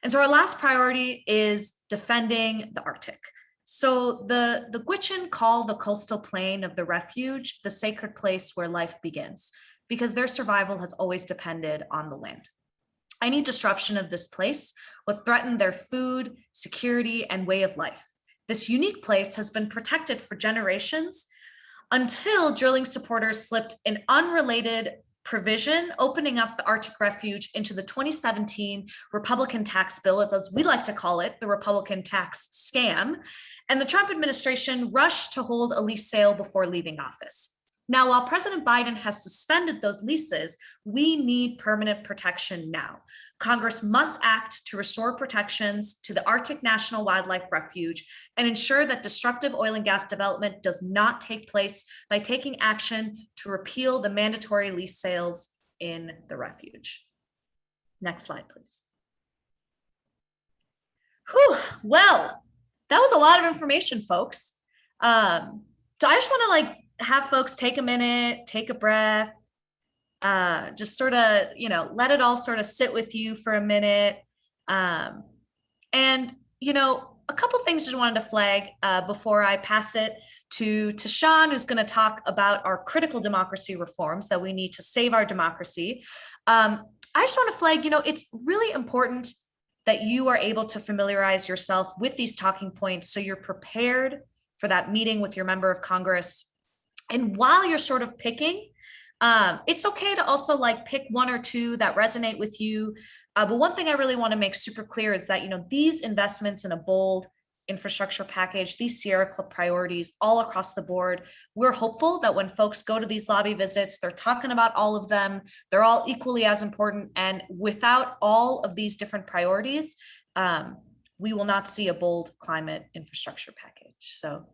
And so our last priority is defending the Arctic. So the Gwich'in call the coastal plain of the refuge the sacred place where life begins, because their survival has always depended on the land. Any disruption of this place would threaten their food, security, and way of life. This unique place has been protected for generations until drilling supporters slipped an unrelated provision opening up the Arctic refuge into the 2017 Republican tax bill, as we like to call it, the Republican tax scam. And the Trump administration rushed to hold a lease sale before leaving office. Now, while President Biden has suspended those leases, we need permanent protection now. Congress must act to restore protections to the Arctic National Wildlife Refuge and ensure that destructive oil and gas development does not take place by taking action to repeal the mandatory lease sales in the refuge. Next slide, please. Whew, well, that was a lot of information, folks. So I just want to have folks take a minute, take a breath, just sort of, let it all sort of sit with you for a minute. And, a couple things just wanted to flag before I pass it to Tishan, who's going to talk about our critical democracy reforms that we need to save our democracy. I just want to flag, it's really important that you are able to familiarize yourself with these talking points so you're prepared for that meeting with your member of Congress. And while you're sort of picking, it's okay to also pick one or two that resonate with you. But one thing I really want to make super clear is that, these investments in a bold infrastructure package, these Sierra Club priorities all across the board, we're hopeful that when folks go to these lobby visits, they're talking about all of them. They're all equally as important. And without all of these different priorities, we will not see a bold climate infrastructure package. So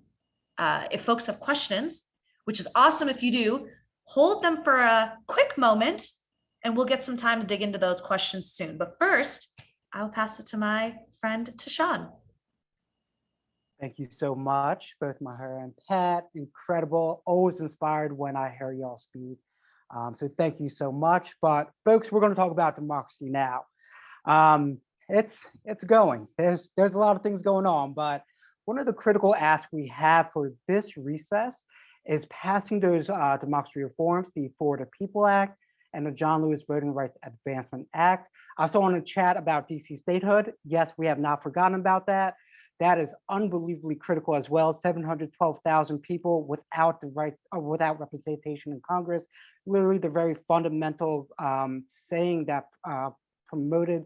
if folks have questions, which is awesome if you do, hold them for a quick moment and we'll get some time to dig into those questions soon. But first, I'll pass it to my friend Tishan. Thank you so much, both Mahyar and Pat. Incredible. Always inspired when I hear y'all speak. So thank you so much. But folks, we're going to talk about democracy now. It's going. There's a lot of things going on, but one of the critical asks we have for this recess is passing those democracy reforms, the For the People Act and the John Lewis Voting Rights Advancement Act. I saw in the chat about DC statehood. Yes, we have not forgotten about that. That is unbelievably critical as well. 712,000 people without the right, without representation in Congress. Literally the very fundamental saying that promoted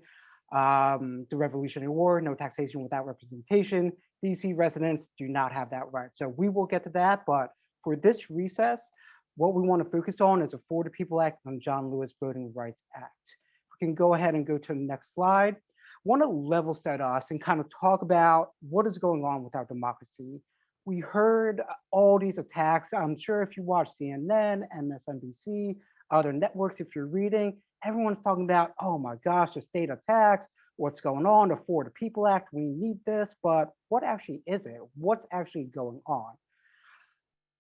the Revolutionary War, no taxation without representation. DC residents do not have that right. So we will get to that, but for this recess, what we want to focus on is the For the People Act and John Lewis Voting Rights Act. We can go ahead and go to the next slide. Want to level set us and kind of talk about what is going on with our democracy. We heard all these attacks. I'm sure if you watch CNN, MSNBC, other networks, if you're reading, everyone's talking about, oh my gosh, the state attacks, what's going on, the For the People Act, we need this, but what actually is it? What's actually going on?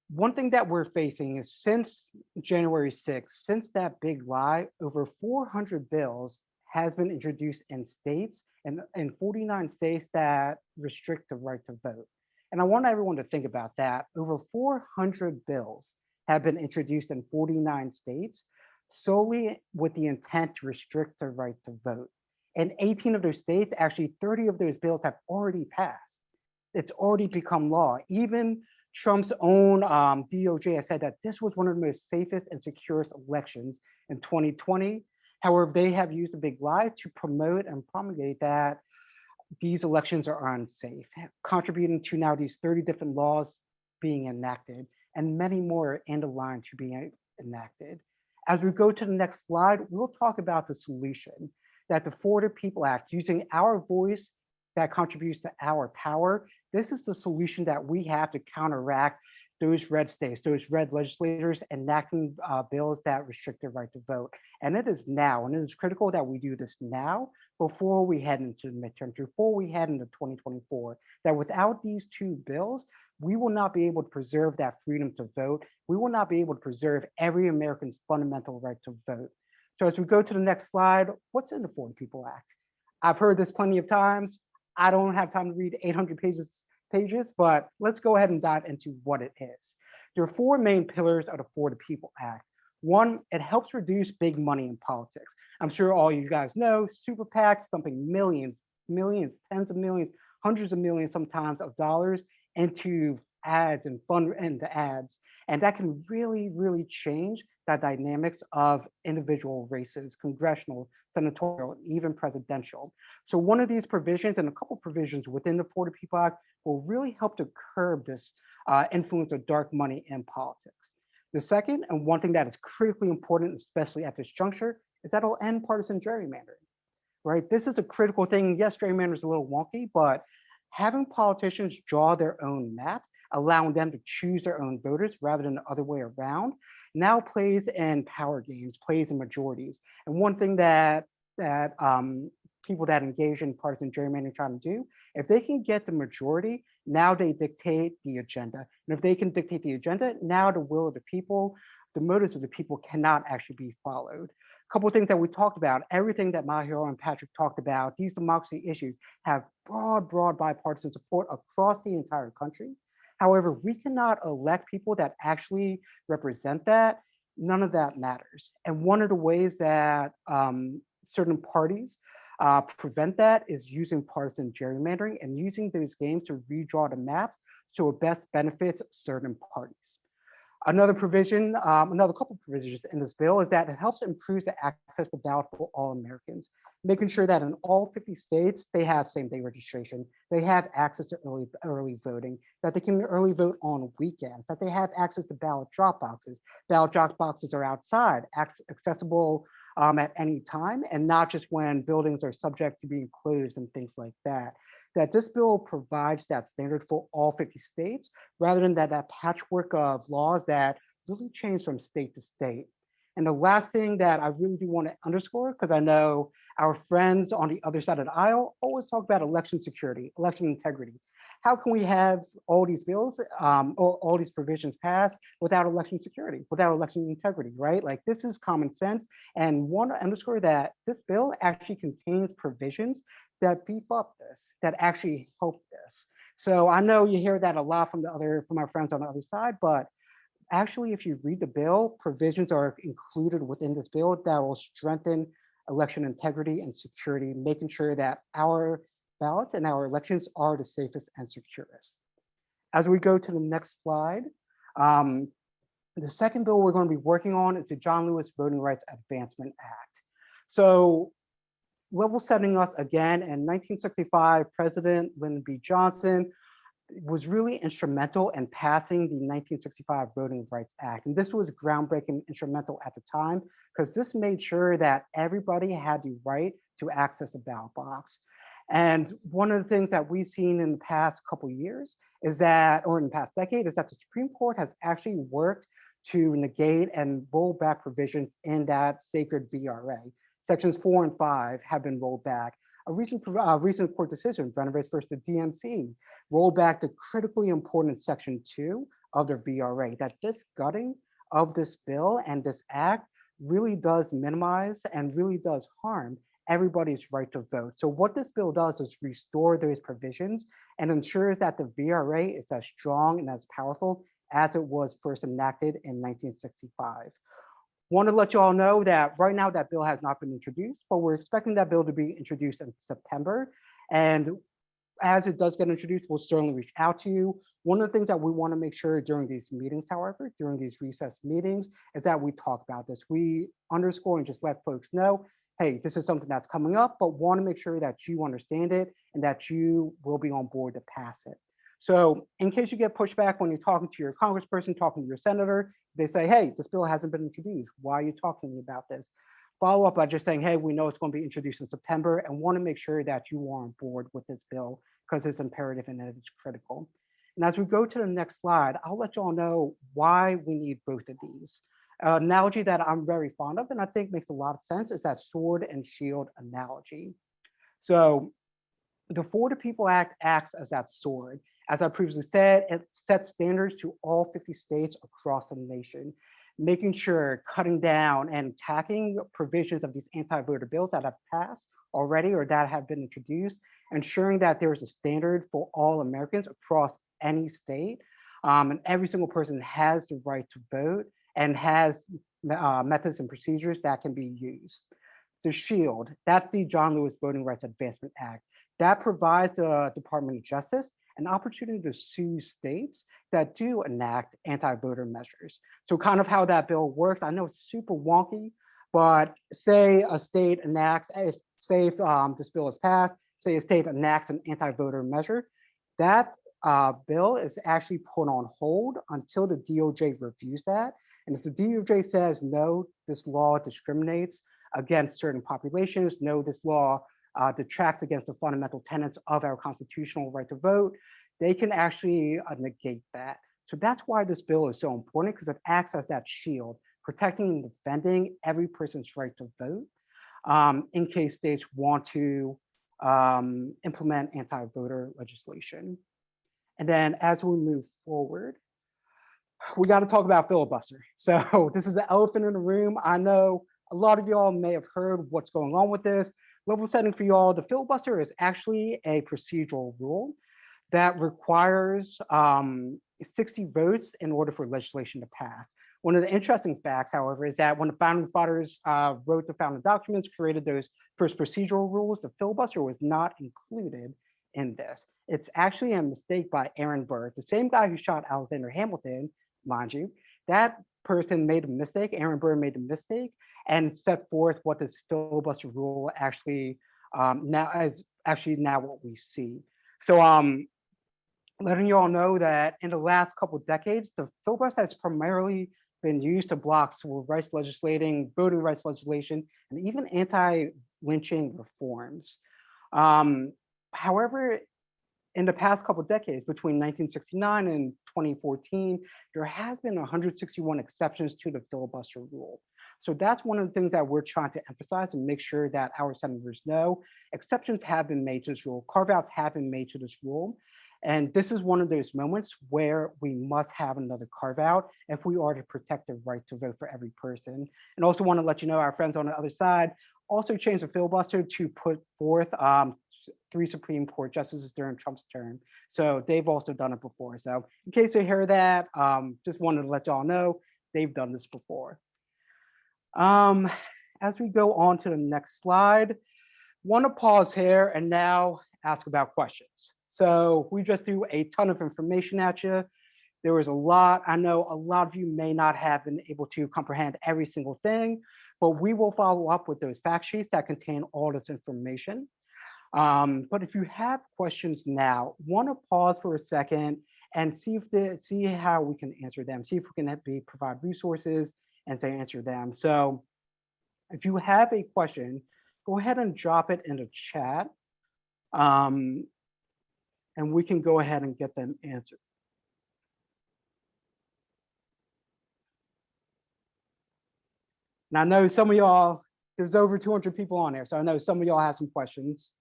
One thing that we're facing is since January 6th, since that big lie, over 400 bills has been introduced in states and in 49 states that restrict the right to vote. And I want everyone to think about that. Over 400 bills have been introduced in 49 states solely with the intent to restrict the right to vote. In 18 of those states, actually 30 of those bills have already passed. It's already become law. Even Trump's own DOJ has said that this was one of the most safest and securest elections in 2020. However, they have used a big lie to promote and promulgate that these elections are unsafe, contributing to now these 30 different laws being enacted and many more in the line to be enacted. As we go to the next slide, we'll talk about the solution that the For the People Act, using our voice that contributes to our power, this is the solution that we have to counteract those red states, those red legislators enacting bills that restrict the right to vote. And it is now, and it is critical that we do this now before we head into the midterm, before we head into 2024, that without these two bills, we will not be able to preserve that freedom to vote. We will not be able to preserve every American's fundamental right to vote. So as we go to the next slide, what's in the For the People Act? I've heard this plenty of times. I don't have time to read 800 pages, but let's go ahead and dive into what it is. There are four main pillars of the For the People Act. One, it helps reduce big money in politics. I'm sure all you guys know, super PACs dumping millions, tens of millions, hundreds of millions sometimes of dollars into ads and into ads. And that can really, really change the dynamics of individual races, congressional, senatorial, even presidential. So one of these provisions and a couple provisions within the For the People Act will really help to curb this influence of dark money in politics. The second, and one thing that is critically important, especially at this juncture, is that it'll end partisan gerrymandering, right? This is a critical thing. Yes, gerrymandering is a little wonky, but having politicians draw their own maps, allowing them to choose their own voters rather than the other way around, now plays in power games, plays in majorities. And one thing that people that engage in partisan gerrymandering try to do, if they can get the majority, now they dictate the agenda. And if they can dictate the agenda, now the will of the people, the motives of the people cannot actually be followed. A couple of things that we talked about, everything that Mahyar and Patrick talked about, these democracy issues have broad bipartisan support across the entire country. However, we cannot elect people that actually represent that. None of that matters. And one of the ways that certain parties prevent that is using partisan gerrymandering and using those games to redraw the maps so it best benefits certain parties. Another provision, another couple provisions in this bill is that it helps improve the access to ballot for all Americans, making sure that in all 50 states, they have same-day registration, they have access to early voting, that they can early vote on weekends, that they have access to ballot drop boxes. Ballot drop boxes are outside, accessible at any time, and not just when buildings are subject to being closed and things like that. That this bill provides that standard for all 50 states, rather than that patchwork of laws that really change from state to state. And the last thing that I really do want to underscore, because I know our friends on the other side of the aisle always talk about election security, election integrity. how can we have all these bills, all these provisions passed without election security, without election integrity, right? Like this is common sense. And want to underscore that this bill actually contains provisions that beef up this, that actually help this. So I know you hear that a lot from my friends on the other side, but actually, if you read the bill, provisions are included within this bill that will strengthen election integrity and security, making sure that our ballots and our elections are the safest and securest. As we go to the next slide, the second bill we're going to be working on is the John Lewis Voting Rights Advancement Act. So level setting us again, in 1965, President Lyndon B. Johnson was really instrumental in passing the 1965 Voting Rights Act. And this was groundbreaking, instrumental at the time, because this made sure that everybody had the right to access a ballot box. And one of the things that we've seen in the past couple of years is that, or in the past decade, is that the Supreme Court has actually worked to negate and roll back provisions in that sacred VRA. Sections 4 and 5 have been rolled back. A recent court decision, Retrofitting versus the DNC, rolled back the critically important Section 2 of the VRA, that this gutting of this bill and this act really does minimize and really does harm everybody's right to vote. So what this bill does is restore those provisions and ensures that the VRA is as strong and as powerful as it was first enacted in 1965. Want to let you all know that right now that bill has not been introduced, but we're expecting that bill to be introduced in September. And as it does get introduced, we'll certainly reach out to you. One of the things that we want to make sure during these meetings, however, during these recess meetings, is that we talk about this. We underscore and just let folks know, hey, this is something that's coming up, but want to make sure that you understand it and that you will be on board to pass it. So in case you get pushback when you're talking to your congressperson, talking to your senator, they say, hey, this bill hasn't been introduced. Why are you talking about this? Follow up by just saying, hey, we know it's going to be introduced in September and want to make sure that you are on board with this bill because it's imperative and it is critical. And as we go to the next slide, I'll let you all know why we need both of these. An analogy that I'm very fond of and I think makes a lot of sense is that sword and shield analogy. So the For the People Act acts as that sword. As I previously said, it sets standards to all 50 states across the nation, making sure cutting down and tackling provisions of these anti-voter bills that have passed already or that have been introduced, ensuring that there is a standard for all Americans across any state, and every single person has the right to vote and has methods and procedures that can be used. The SHIELD, that's the John Lewis Voting Rights Advancement Act. That provides the Department of Justice an opportunity to sue states that do enact anti-voter measures. So kind of how that bill works, I know it's super wonky, but say a state enacts, say if this bill is passed, say a state enacts an anti-voter measure, that bill is actually put on hold until the DOJ reviews that. And if the DOJ says, no, this law discriminates against certain populations, no, this law detracts against the fundamental tenets of our constitutional right to vote, they can actually negate that. So that's why this bill is so important, because it acts as that shield, protecting and defending every person's right to vote in case states want to implement anti-voter legislation. And then as we move forward, we got to talk about filibuster. So this is the elephant in the room. I know a lot of y'all may have heard what's going on with this. Level setting for y'all, the filibuster is actually a procedural rule that requires 60 votes in order for legislation to pass. One of the interesting facts, however, is that when the founding fathers wrote the founding documents, created those first procedural rules, the filibuster was not included in this. It's actually a mistake by Aaron Burr, the same guy who shot Alexander Hamilton, mind you. That person made a mistake, Aaron Burr made a mistake, and set forth what this filibuster rule actually now is now what we see. So letting you all know that in the last couple of decades, the filibuster has primarily been used to block civil rights legislating, voting rights legislation, and even anti-lynching reforms. However, in the past couple of decades, between 1969 and 2014, there has been 161 exceptions to the filibuster rule. So that's one of the things that we're trying to emphasize and make sure that our senators know. Exceptions have been made to this rule, carve-outs have been made to this rule. And this is one of those moments where we must have another carve out if we are to protect the right to vote for every person. And also want to let you know our friends on the other side also changed the filibuster to put forth 3 Supreme Court justices during Trump's term. So they've also done it before. So in case you hear that, just wanted to let y'all know they've done this before. As we go on to the next slide, want to pause here and now ask about questions. So we just threw a ton of information at you. There was a lot. I know a lot of you may not have been able to comprehend every single thing, but we will follow up with those fact sheets that contain all this information. But if you have questions now, want to pause for a second and see how we can answer them. See if we can provide resources and to answer them. So if you have a question, go ahead and drop it in the chat. And we can go ahead and get them answered. Now I know some of y'all, there's over 200 people on there, so I know some of y'all have some questions.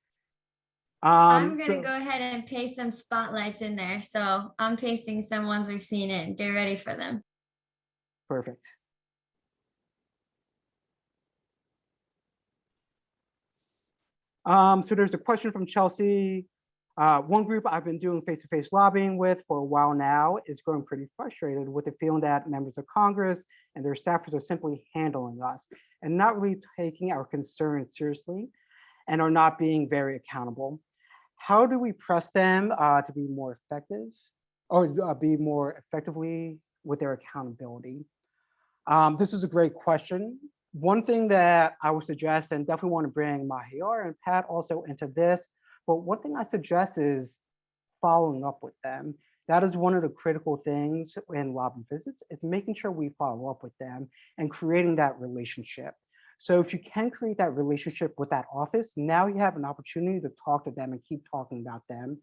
I'm gonna go ahead and paste some spotlights in there. So I'm pasting some ones we've seen in. Get ready for them. Perfect. So there's a question from Chelsea. One group I've been doing face-to-face lobbying with for a while now is growing pretty frustrated with the feeling that members of Congress and their staffers are simply handling us and not really taking our concerns seriously and are not being very accountable. How do we press them to be more effective or be more effectively with their accountability? This is a great question. One thing that I would suggest, and definitely want to bring Mahyar and Pat also into this, but one thing I suggest is following up with them. That is one of the critical things in lobby visits, is making sure we follow up with them and creating that relationship. So if you can create that relationship with that office, now you have an opportunity to talk to them and keep talking about them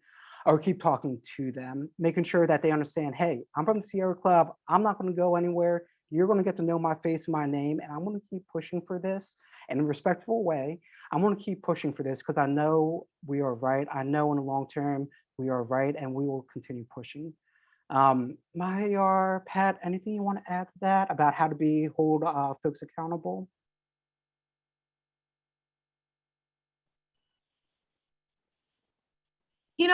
or keep talking to them, making sure that they understand, hey, I'm from the Sierra Club. I'm not going to go anywhere. You're going to get to know my face, my name, and I'm going to keep pushing for this in a respectful way. I'm going to keep pushing for this because I know we are right. I know in the long term we are right, and we will continue pushing. Mahyar, Pat, anything you want to add to that about how to hold folks accountable?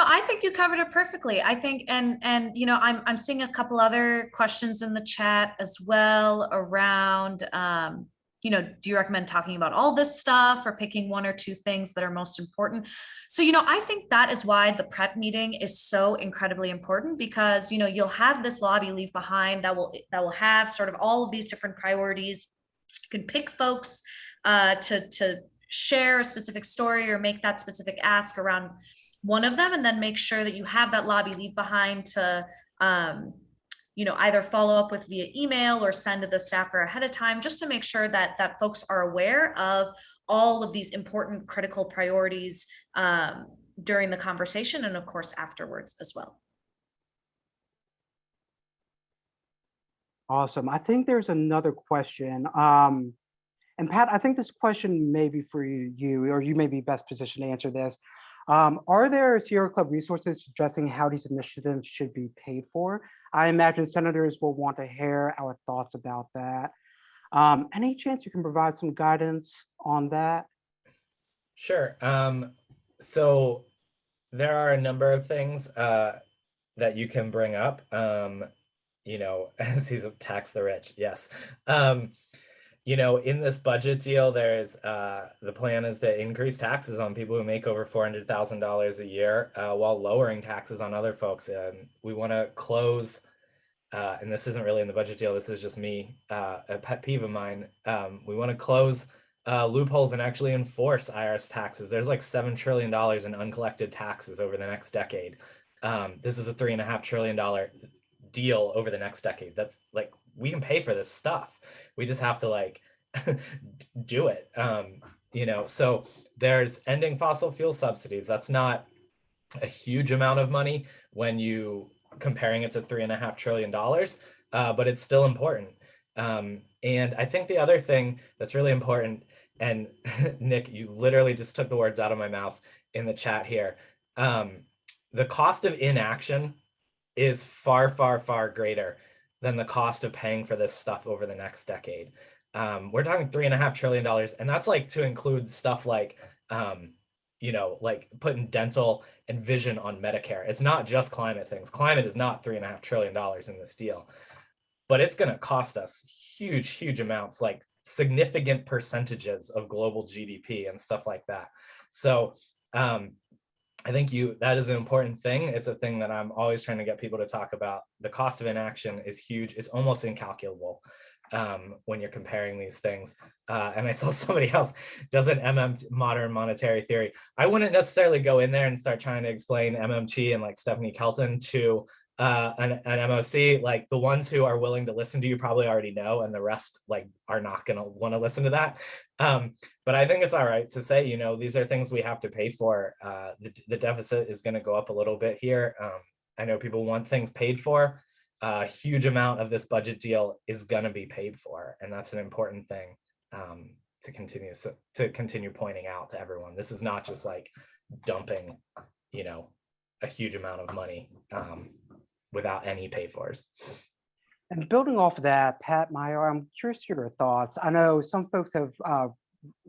I think you covered it perfectly. I think, and I'm seeing a couple other questions in the chat as well around, do you recommend talking about all this stuff or picking one or two things that are most important? So, I think that is why the prep meeting is so incredibly important, because, you'll have this lobby leave behind that will have sort of all of these different priorities. You can pick folks to share a specific story or make that specific ask around one of them, and then make sure that you have that lobby leave behind to either follow up with via email or send to the staffer ahead of time, just to make sure that folks are aware of all of these important critical priorities during the conversation, and of course afterwards as well. Awesome. I think there's another question. And Pat, I think this question may be for you, or you may be best positioned to answer this. Are there Sierra Club resources suggesting how these initiatives should be paid for? I imagine senators will want to hear our thoughts about that. Any chance you can provide some guidance on that? Sure. So there are a number of things that you can bring up, as he's tax the rich. Yes. In this budget deal, there's the plan is to increase taxes on people who make over $400,000 a year while lowering taxes on other folks. And we want to close, and this isn't really in the budget deal, this is just me, a pet peeve of mine. We want to close loopholes and actually enforce IRS taxes. There's like $7 trillion in uncollected taxes over the next decade. This is a $3.5 trillion deal over the next decade. That's like, we can pay for this stuff. We just have to do it. So there's ending fossil fuel subsidies. That's not a huge amount of money when you comparing it to $3.5 trillion, but it's still important. And I think the other thing that's really important, and Nick, you literally just took the words out of my mouth in the chat here. the cost of inaction is far, far, far greater than the cost of paying for this stuff over the next decade. We're talking $3.5 trillion, and that's like to include stuff like, like putting dental and vision on Medicare. It's not just climate things. Climate is not $3.5 trillion in this deal, but it's going to cost us huge, huge amounts, like significant percentages of global GDP and stuff like that. So I think that is an important thing. It's a thing that I'm always trying to get people to talk about. The cost of inaction is huge. It's almost incalculable when you're comparing these things. And I saw somebody else does an modern monetary theory. I wouldn't necessarily go in there and start trying to explain MMT and like Stephanie Kelton to an MOC. Like the ones who are willing to listen to you probably already know, and the rest like are not going to want to listen to that. But I think it's all right to say, these are things we have to pay for. The deficit is going to go up a little bit here. I know people want things paid for. A huge amount of this budget deal is going to be paid for, and that's an important thing to continue pointing out to everyone. This is not just like dumping, a huge amount of money without any pay-fors. And building off of that, Pat, Mahyar, I'm curious to your thoughts. I know some folks have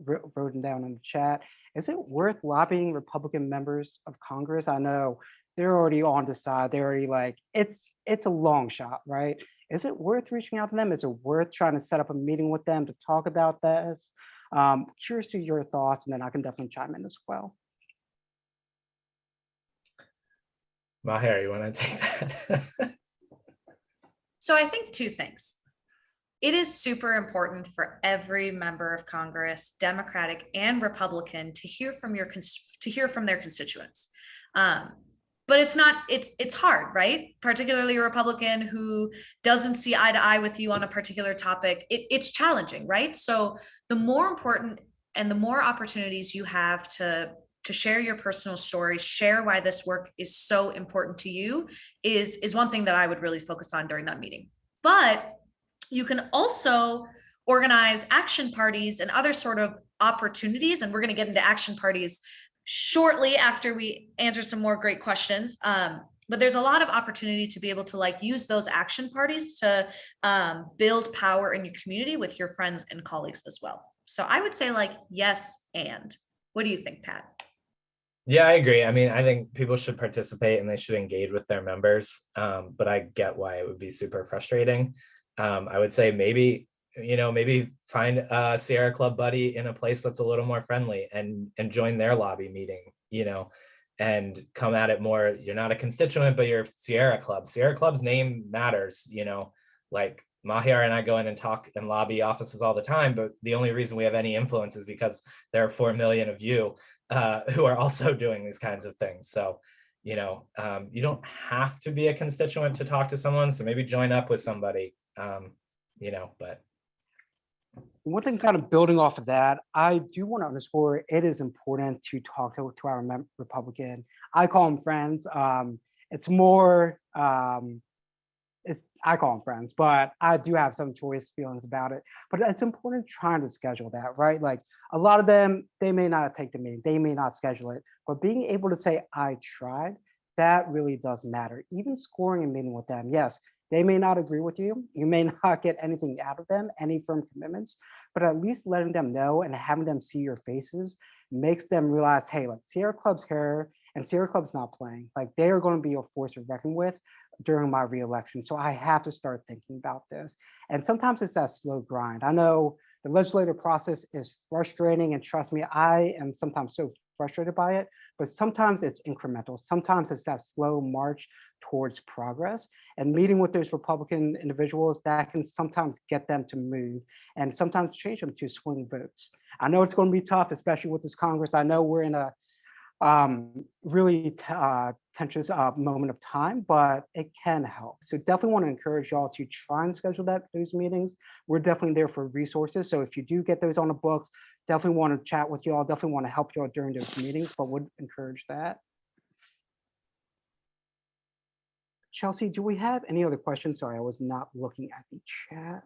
written down in the chat. Is it worth lobbying Republican members of Congress? I know they're already on the side. They're already like, it's a long shot, right? Is it worth reaching out to them? Is it worth trying to set up a meeting with them to talk about this? Curious to your thoughts, and then I can definitely chime in as well. Mahyar, you want to take that? So I think two things. It is super important for every member of Congress, Democratic and Republican, to hear from their constituents. But it's hard, right? Particularly a Republican who doesn't see eye to eye with you on a particular topic. It's challenging, right? So the more important and the more opportunities you have to share your personal story, share why this work is so important to you is one thing that I would really focus on during that meeting. But you can also organize action parties and other sort of opportunities. And we're going to get into action parties shortly after we answer some more great questions. But there's a lot of opportunity to be able to use those action parties to build power in your community with your friends and colleagues as well. So I would say yes, and what do you think, Pat? Yeah, I agree. I mean, I think people should participate and they should engage with their members. But I get why it would be super frustrating. I would say maybe find a Sierra Club buddy in a place that's a little more friendly and join their lobby meeting, and come at it more. You're not a constituent, but you're Sierra Club. Sierra Club's name matters, like Mahyar and I go in and talk in lobby offices all the time, but the only reason we have any influence is because there are 4 million of you who are also doing these kinds of things. So, you don't have to be a constituent to talk to someone. So maybe join up with somebody, but. One thing kind of building off of that, I do want to underscore it is important to talk to our Republican. I call them friends. It's more, I call them friends, but I do have some choice feelings about it. But it's important trying to schedule that, right? Like a lot of them, they may not take the meeting, they may not schedule it, but being able to say, I tried, that really does matter. Even scoring a meeting with them, yes, they may not agree with you. You may not get anything out of them, any firm commitments, but at least letting them know and having them see your faces makes them realize, hey, Sierra Club's here and Sierra Club's not playing. They are going to be a force to reckon with during my reelection. So I have to start thinking about this. And sometimes it's that slow grind. I know the legislative process is frustrating, and trust me, I am sometimes so frustrated by it, but sometimes it's incremental. Sometimes it's that slow march towards progress, and meeting with those Republican individuals that can sometimes get them to move and sometimes change them to swing votes. I know it's going to be tough, especially with this Congress. I know we're in a really tensions moment of time, but it can help. So definitely want to encourage y'all to try and schedule those meetings. We're definitely there for resources. So if you do get those on the books, definitely want to chat with y'all, definitely want to help y'all during those meetings, but would encourage that. Chelsea, do we have any other questions? Sorry, I was not looking at the chat.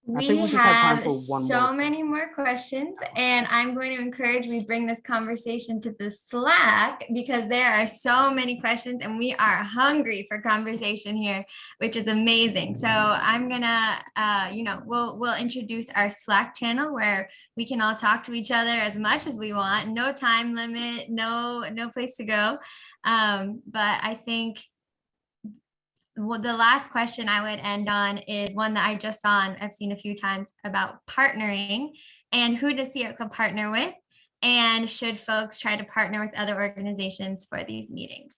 I think We we just have time have for one so more. many more questions, and I'm going to encourage we bring this conversation to the Slack because there are so many questions and we are hungry for conversation here, which is amazing. So I'm gonna, we'll introduce our Slack channel where we can all talk to each other as much as we want. No time limit, no place to go. But I think the last question I would end on is one that I just saw and I've seen a few times about partnering and who does Sierra Club partner with, and should folks try to partner with other organizations for these meetings?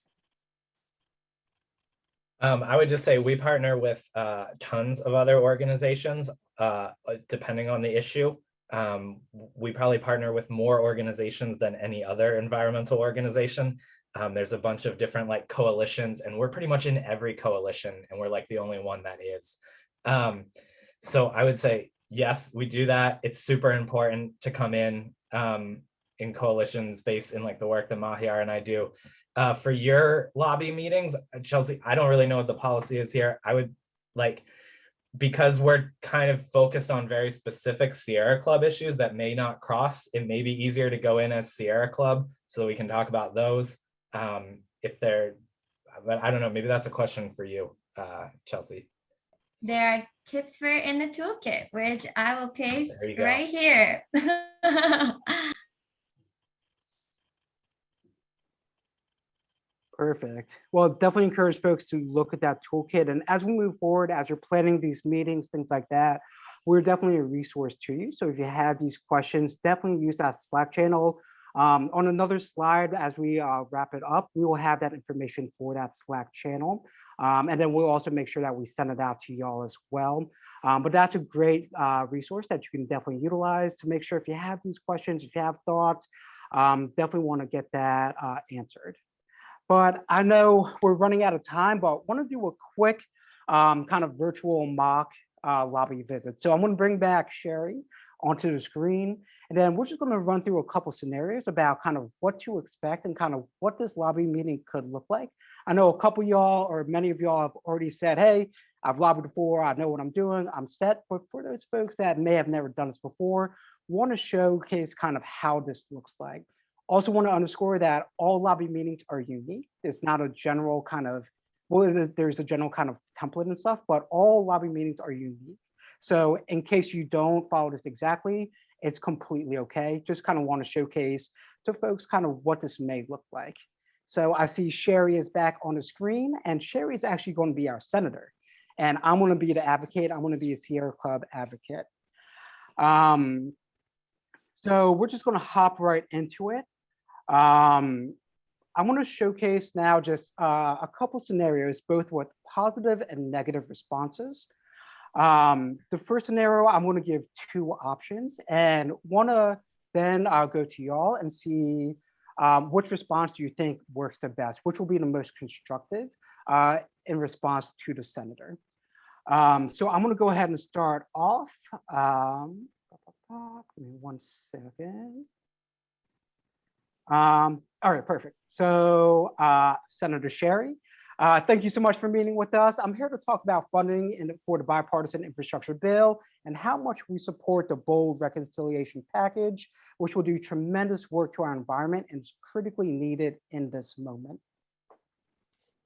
I would just say we partner with tons of other organizations, depending on the issue. We probably partner with more organizations than any other environmental organization. There's a bunch of different like coalitions, and we're pretty much in every coalition, and we're like the only one that is. So I would say, yes, we do that. It's super important to come in coalitions based in like the work that Mahyar and I do. For your lobby meetings, Chelsea, I don't really know what the policy is here. I would like, because we're kind of focused on very specific Sierra Club issues that may not cross, it may be easier to go in as Sierra Club so we can talk about those. If they're, but I don't know, maybe that's a question for you, Chelsea. There are tips for in the toolkit, which I will paste There you go. right here. Perfect. Well, definitely encourage folks to look at that toolkit. And as we move forward, as you're planning these meetings, things like that, we're definitely a resource to you. So if you have these questions, definitely use that Slack channel. On another slide, as we wrap it up, we will have that information for that Slack channel. And then we'll also make sure that we send it out to y'all as well. But that's a great resource that you can definitely utilize to make sure if you have these questions, if you have thoughts, definitely want to get that answered. But I know we're running out of time, but want to do a quick kind of virtual mock lobby visit. So I'm going to bring back Sherri onto the screen, and then we're just going to run through a couple scenarios about kind of what to expect and kind of what this lobby meeting could look like. I know a couple of y'all or many of y'all have already said, hey, I've lobbied before, I know what I'm doing, I'm set. But for those folks that may have never done this before, want to showcase kind of how this looks like. Also want to underscore that all lobby meetings are unique. It's not a general kind of, well, there's a general kind of template and stuff, but all lobby meetings are unique. So in case you don't follow this exactly, it's completely okay. Just kind of want to showcase to folks kind of what this may look like. So I see Sherri is back on the screen, and Sherri is actually going to be our senator. And I'm going to be the advocate. I'm going to be a Sierra Club advocate. So we're just going to hop right into it. I want to showcase now just a couple scenarios, both with positive and negative responses. The first scenario, I'm going to give two options, and want to then go to y'all and see which response do you think works the best, which will be the most constructive in response to the senator. So I'm going to go ahead and start off. Give me 1 second. All right, perfect. So Senator Sherri, thank you so much for meeting with us. I'm here to talk about funding for the bipartisan infrastructure bill and how much we support the bold reconciliation package, which will do tremendous work to our environment and is critically needed in this moment.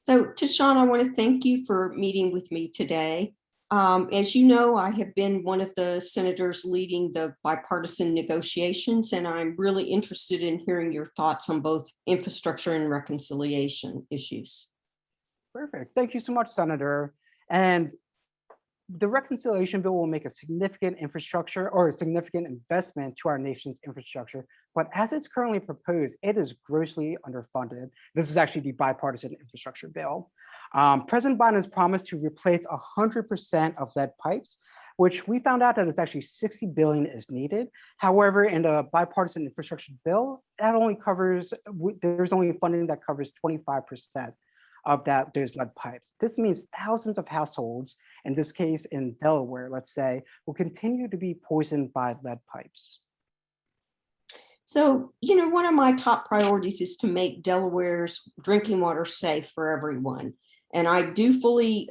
So Tishan, I want to thank you for meeting with me today. As you know, I have been one of the senators leading the bipartisan negotiations, and I'm really interested in hearing your thoughts on both infrastructure and reconciliation issues. Perfect. Thank you so much, Senator. And the reconciliation bill will make a significant infrastructure or a significant investment to our nation's infrastructure. But as it's currently proposed, it is grossly underfunded. This is actually the bipartisan infrastructure bill. President Biden has promised to replace 100% of lead pipes, which we found out that it's actually 60 billion is needed. However, in the bipartisan infrastructure bill, that only covers, there's only funding that covers 25% of those lead pipes. This means thousands of households, in this case in Delaware, let's say, will continue to be poisoned by lead pipes. So, you know, one of my top priorities is to make Delaware's drinking water safe for everyone. And I do fully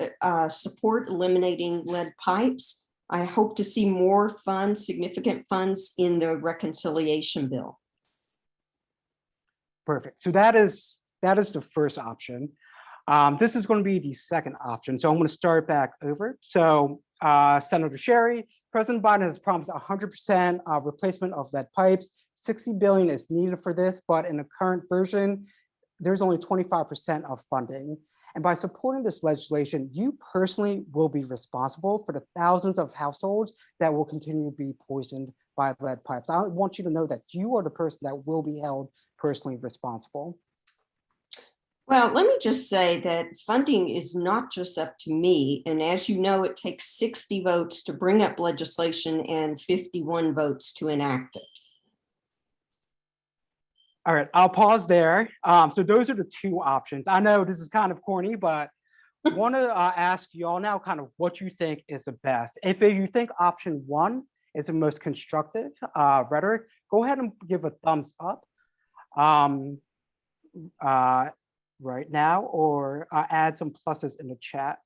support eliminating lead pipes. I hope to see more funds, significant funds in the reconciliation bill. Perfect. So that is the first option. This is going to be the second option. So I'm going to start back over. So Senator Sherri, President Biden has promised 100% replacement of lead pipes. 60 billion is needed for this, but in the current version, there's only 25% of funding. And by supporting this legislation, you personally will be responsible for the thousands of households that will continue to be poisoned by lead pipes. I want you to know that you are the person that will be held personally responsible. Well, let me just say that funding is not just up to me. And as you know, it takes 60 votes to bring up legislation and 51 votes to enact it. All right, I'll pause there. So those are the two options. I know this is kind of corny, but I want to ask you all now kind of what you think is the best. If you think option one is the most constructive rhetoric, go ahead and give a thumbs up right now, or add some pluses in the chat.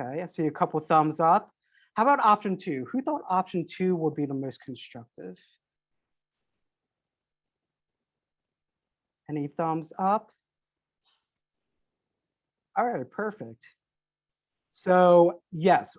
Okay, I see a couple thumbs up. How about option two? Who thought option two would be the most constructive? Any thumbs up? All right, perfect. So yes,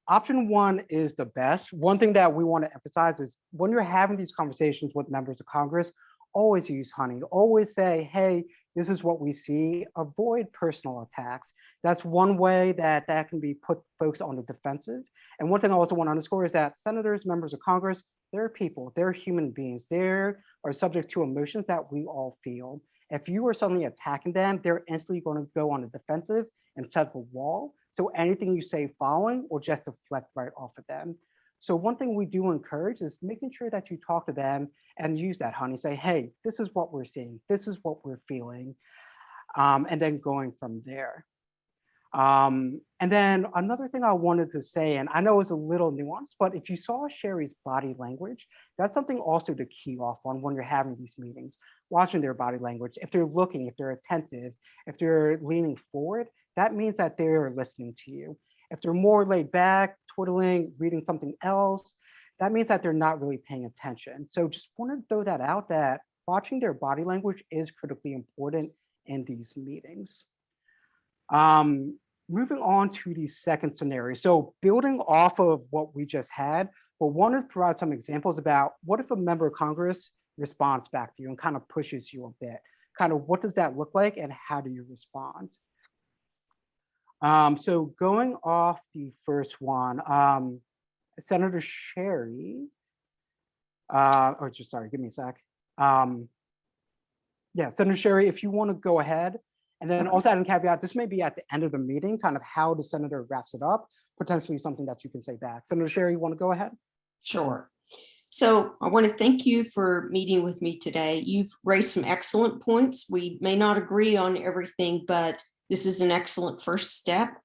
option one is the best. One thing that we want to emphasize is when you're having these conversations with members of Congress, always use honey. Always say, hey, this is what we see. Avoid personal attacks. That's one way that can be put folks on the defensive. And one thing I also want to underscore is that senators, members of Congress, they're people, they're human beings. They are subject to emotions that we all feel. If you are suddenly attacking them, they're instantly going to go on the defensive and set up a wall. So anything you say following will just deflect right off of them. So one thing we do encourage is making sure that you talk to them and use that honey. Say, hey, this is what we're seeing. This is what we're feeling. And then going from there. And then another thing I wanted to say, and I know it's a little nuanced, but if you saw Sherri's body language, that's something also to key off on when you're having these meetings, watching their body language. If they're looking, if they're attentive, if they're leaning forward, that means that they're listening to you. If they're more laid back, twiddling, reading something else, that means that they're not really paying attention. So just want to throw that out, that watching their body language is critically important in these meetings. Moving on to the second scenario. So building off of what we just had, we want to provide some examples about what if a member of Congress responds back to you and kind of pushes you a bit. Kind of what does that look like and how do you respond? So going off the first one, Senator Sherri, sorry, give me a sec. Yeah, Senator Sherri, if you want to go ahead, and then also add a caveat, this may be at the end of the meeting, kind of how the senator wraps it up, potentially something that you can say back. Senator Sherri, you want to go ahead? Sure. So I want to thank you for meeting with me today. You've raised some excellent points. We may not agree on everything, but this is an excellent first step.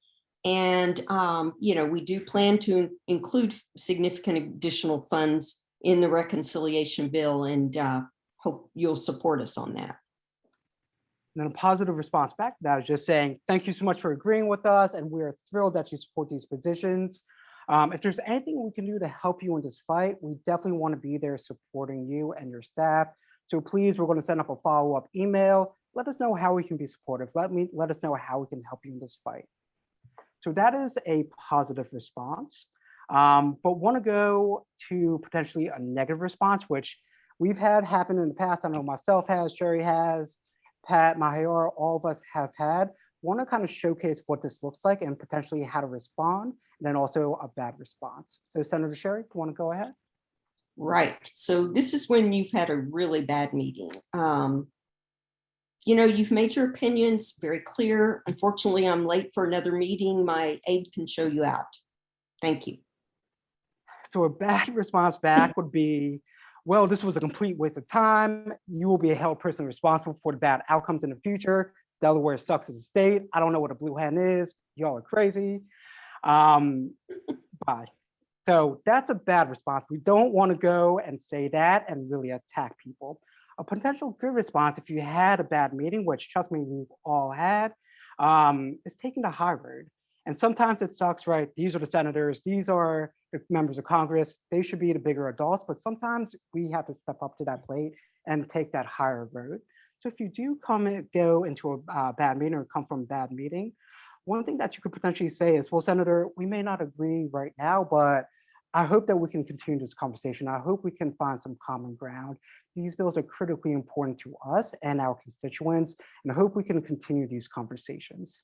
And, we do plan to include significant additional funds in the reconciliation bill, and hope you'll support us on that. And then a positive response back to that is just saying, thank you so much for agreeing with us, and we are thrilled that you support these positions. If there's anything we can do to help you in this fight, we definitely want to be there supporting you and your staff. So please, we're going to send up a follow-up email. Let us know how we can be supportive. Let us know how we can help you in this fight. So that is a positive response. But want to go to potentially a negative response, which we've had happen in the past. I know myself has, Sherri has, Pat, Mahyar, all of us have had. Want to kind of showcase what this looks like and potentially how to respond, and then also a bad response. So Senator Sherri, you want to go ahead? Right. So this is when you've had a really bad meeting. You've made your opinions very clear. Unfortunately, I'm late for another meeting. My aide can show you out. Thank you. So a bad response back would be, well, this was a complete waste of time. You will be held personally responsible for the bad outcomes in the future. Delaware sucks as a state. I don't know what a blue hen is. Y'all are crazy. Bye. So that's a bad response. We don't want to go and say that and really attack people. A potential good response, if you had a bad meeting, which trust me, we've all had, is taking the high road And sometimes it sucks, right? These are the senators, these are the members of Congress. They should be the bigger adults, but sometimes we have to step up to that plate and take that higher road. So if you do go into a bad meeting or come from a bad meeting, one thing that you could potentially say is, well, Senator, we may not agree right now, but I hope that we can continue this conversation. I hope we can find some common ground. These bills are critically important to us and our constituents, and I hope we can continue these conversations.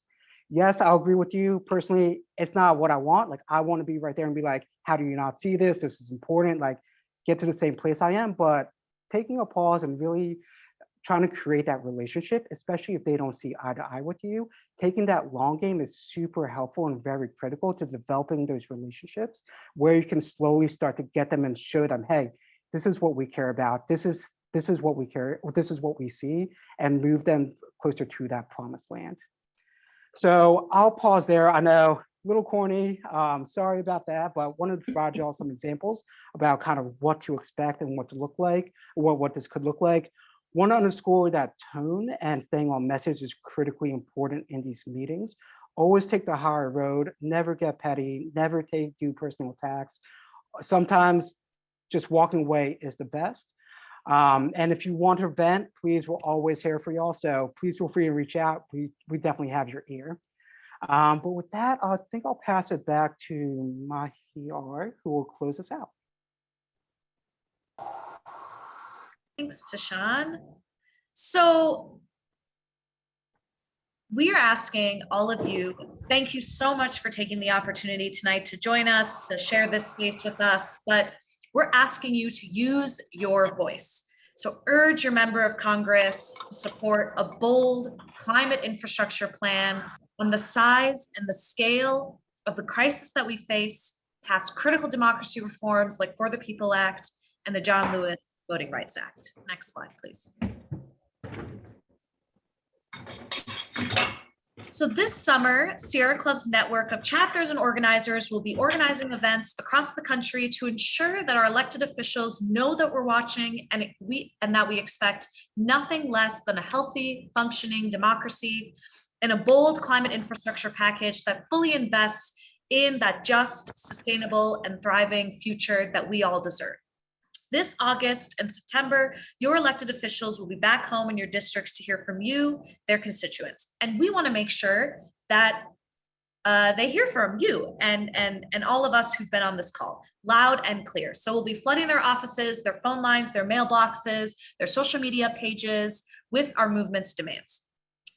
Yes, I'll agree with you. Personally, it's not what I want. Like, I want to be right there and be like, how do you not see this? This is important. Like, get to the same place I am. But taking a pause and really trying to create that relationship, especially if they don't see eye to eye with you, taking that long game is super helpful and very critical to developing those relationships where you can slowly start to get them and show them, hey, this is what we care about. This is what we care, this is what we see, and move them closer to that promised land. So I'll pause there. I know, a little corny, sorry about that, but wanted to provide you all some examples about kind of what to expect and what to look like, what this could look like. Want to underscore that tone and staying on message is critically important in these meetings. Always take the higher road, never get petty, never do personal attacks. Sometimes just walking away is the best. And if you want to vent, please, we're always here for y'all. So please feel free to reach out. We definitely have your ear. But with that, I think I'll pass it back to Mahyar, who will close us out. Thanks, Tishan. So we are asking all of you, thank you so much for taking the opportunity tonight to join us, to share this space with us, but we're asking you to use your voice. So urge your member of Congress to support a bold climate infrastructure plan on the size and the scale of the crisis that we face, pass critical democracy reforms like For the People Act and the John Lewis Voting Rights Act. Next slide, please. So this summer, Sierra Club's network of chapters and organizers will be organizing events across the country to ensure that our elected officials know that we're watching and that we expect nothing less than a healthy, functioning democracy and a bold climate infrastructure package that fully invests in that just, sustainable, and thriving future that we all deserve. This August and September, your elected officials will be back home in your districts to hear from you, their constituents. And we want to make sure that they hear from you and all of us who've been on this call, loud and clear. So we'll be flooding their offices, their phone lines, their mailboxes, their social media pages with our movement's demands.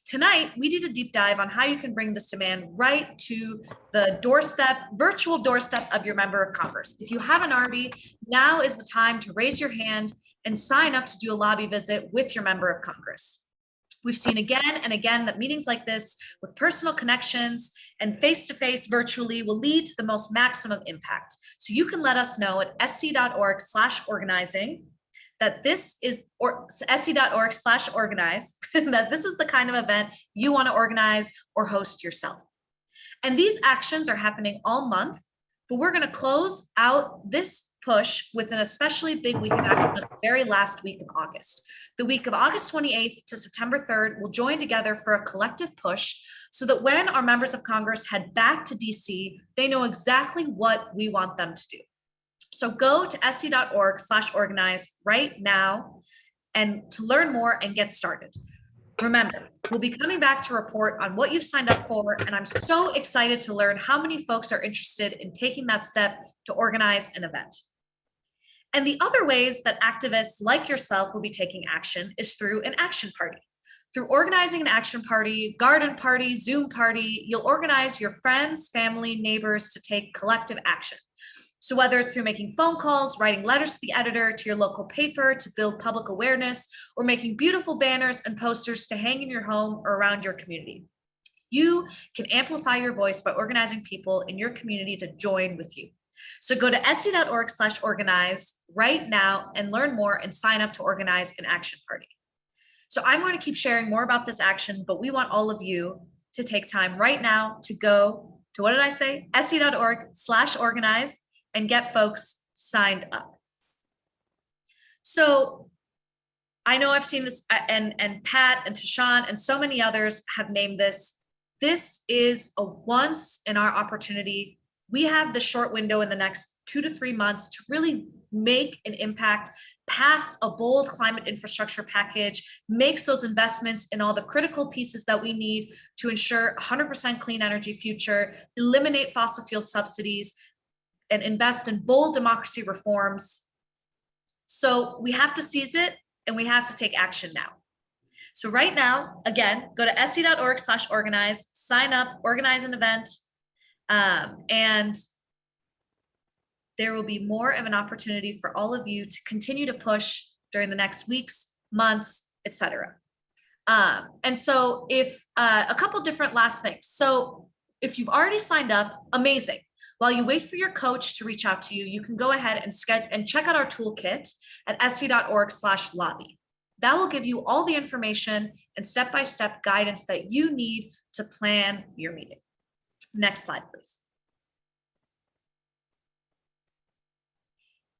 Tonight, we did a deep dive on how you can bring this demand right to the doorstep, virtual doorstep of your member of Congress. If you haven't already, now is the time to raise your hand and sign up to do a lobby visit with your member of Congress. We've seen again and again that meetings like this with personal connections and face-to-face virtually will lead to the most maximum impact. So you can let us know at sc.org/organizing that this is, or sc.org/organize, that this is the kind of event you want to organize or host yourself. And these actions are happening all month, but we're going to close out this push with an especially big week of action the very last week of August. The week of August 28th to September 3rd will join together for a collective push so that when our members of Congress head back to DC, they know exactly what we want them to do. So go to sc.org/organize right now and to learn more and get started. Remember, we'll be coming back to report on what you've signed up for, and I'm so excited to learn how many folks are interested in taking that step to organize an event. And the other ways that activists like yourself will be taking action is through an action party. Through organizing an action party, garden party, Zoom party, you'll organize your friends, family, neighbors to take collective action. So whether it's through making phone calls, writing letters to the editor, to your local paper, to build public awareness, or making beautiful banners and posters to hang in your home or around your community, you can amplify your voice by organizing people in your community to join with you. So go to etsy.org/organize right now and learn more and sign up to organize an action party. So I'm going to keep sharing more about this action, but we want all of you to take time right now to go to, what did I say? etsy.org/organize and get folks signed up. So I know I've seen this, and Pat and Tishan and so many others have named this This is a once in our opportunity. We have the short window in the next 2 to 3 months to really make an impact, pass a bold climate infrastructure package, makes those investments in all the critical pieces that we need to ensure 100% clean energy future, eliminate fossil fuel subsidies, and invest in bold democracy reforms. So we have to seize it and we have to take action now. So right now, again, go to se.org/organize, sign up, organize an event, and there will be more of an opportunity for all of you to continue to push during the next weeks, months, etc. And so if a couple different last things. So if you've already signed up, amazing. While you wait for your coach to reach out to you, you can go ahead and check out our toolkit at se.org/lobby. That will give you all the information and step-by-step guidance that you need to plan your meeting. Next slide, please.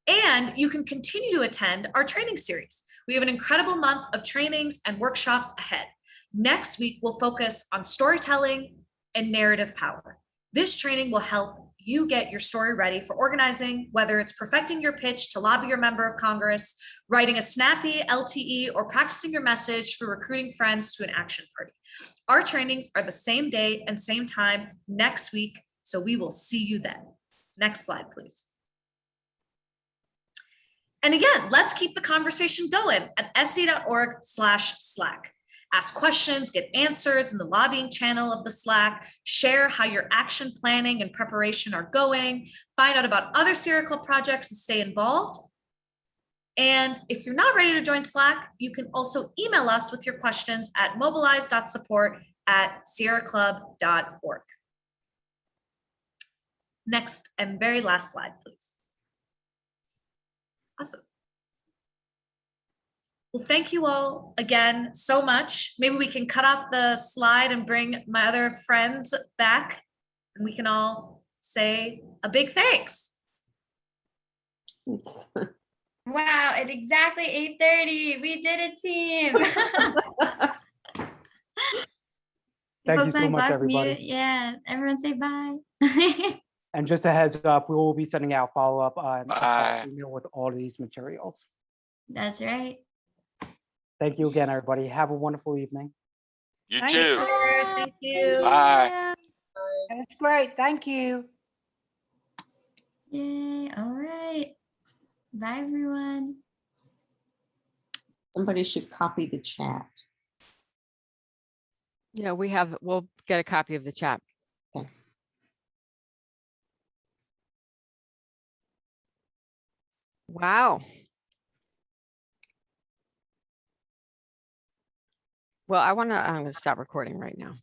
And you can continue to attend our training series. We have an incredible month of trainings and workshops ahead. Next week, we'll focus on storytelling and narrative power. This training will help you get your story ready for organizing, whether it's perfecting your pitch to lobby your member of Congress, writing a snappy LTE, or practicing your message for recruiting friends to an action party. Our trainings are the same day and same time next week, so we will see you then. Next slide, please. And again, let's keep the conversation going at se.org/Slack. Ask questions, get answers in the lobbying channel of the Slack, share how your action planning and preparation are going, find out about other Sierra Club projects and stay involved. And if you're not ready to join Slack, you can also email us with your questions at mobilize.support@sierraclub.org. Next and very last slide, please. Awesome. Well, thank you all again so much. Maybe we can cut off the slide and bring my other friends back and we can all say a big thanks. Wow, at exactly 8:30, we did it, team. Thank you Folks so wanna go much, off everybody. mute? Yeah, everyone say bye. And just a heads up, we will be sending out follow-up Bye. email with all of these materials. That's right. Thank you again, everybody. Have a wonderful evening. You Thank too. Thank you. Bye. That's great. Thank you. Yay. All right. Bye, everyone. Somebody should copy the chat. Yeah, we'll get a copy of the chat. Okay. Wow. Well, I'm gonna stop recording right now.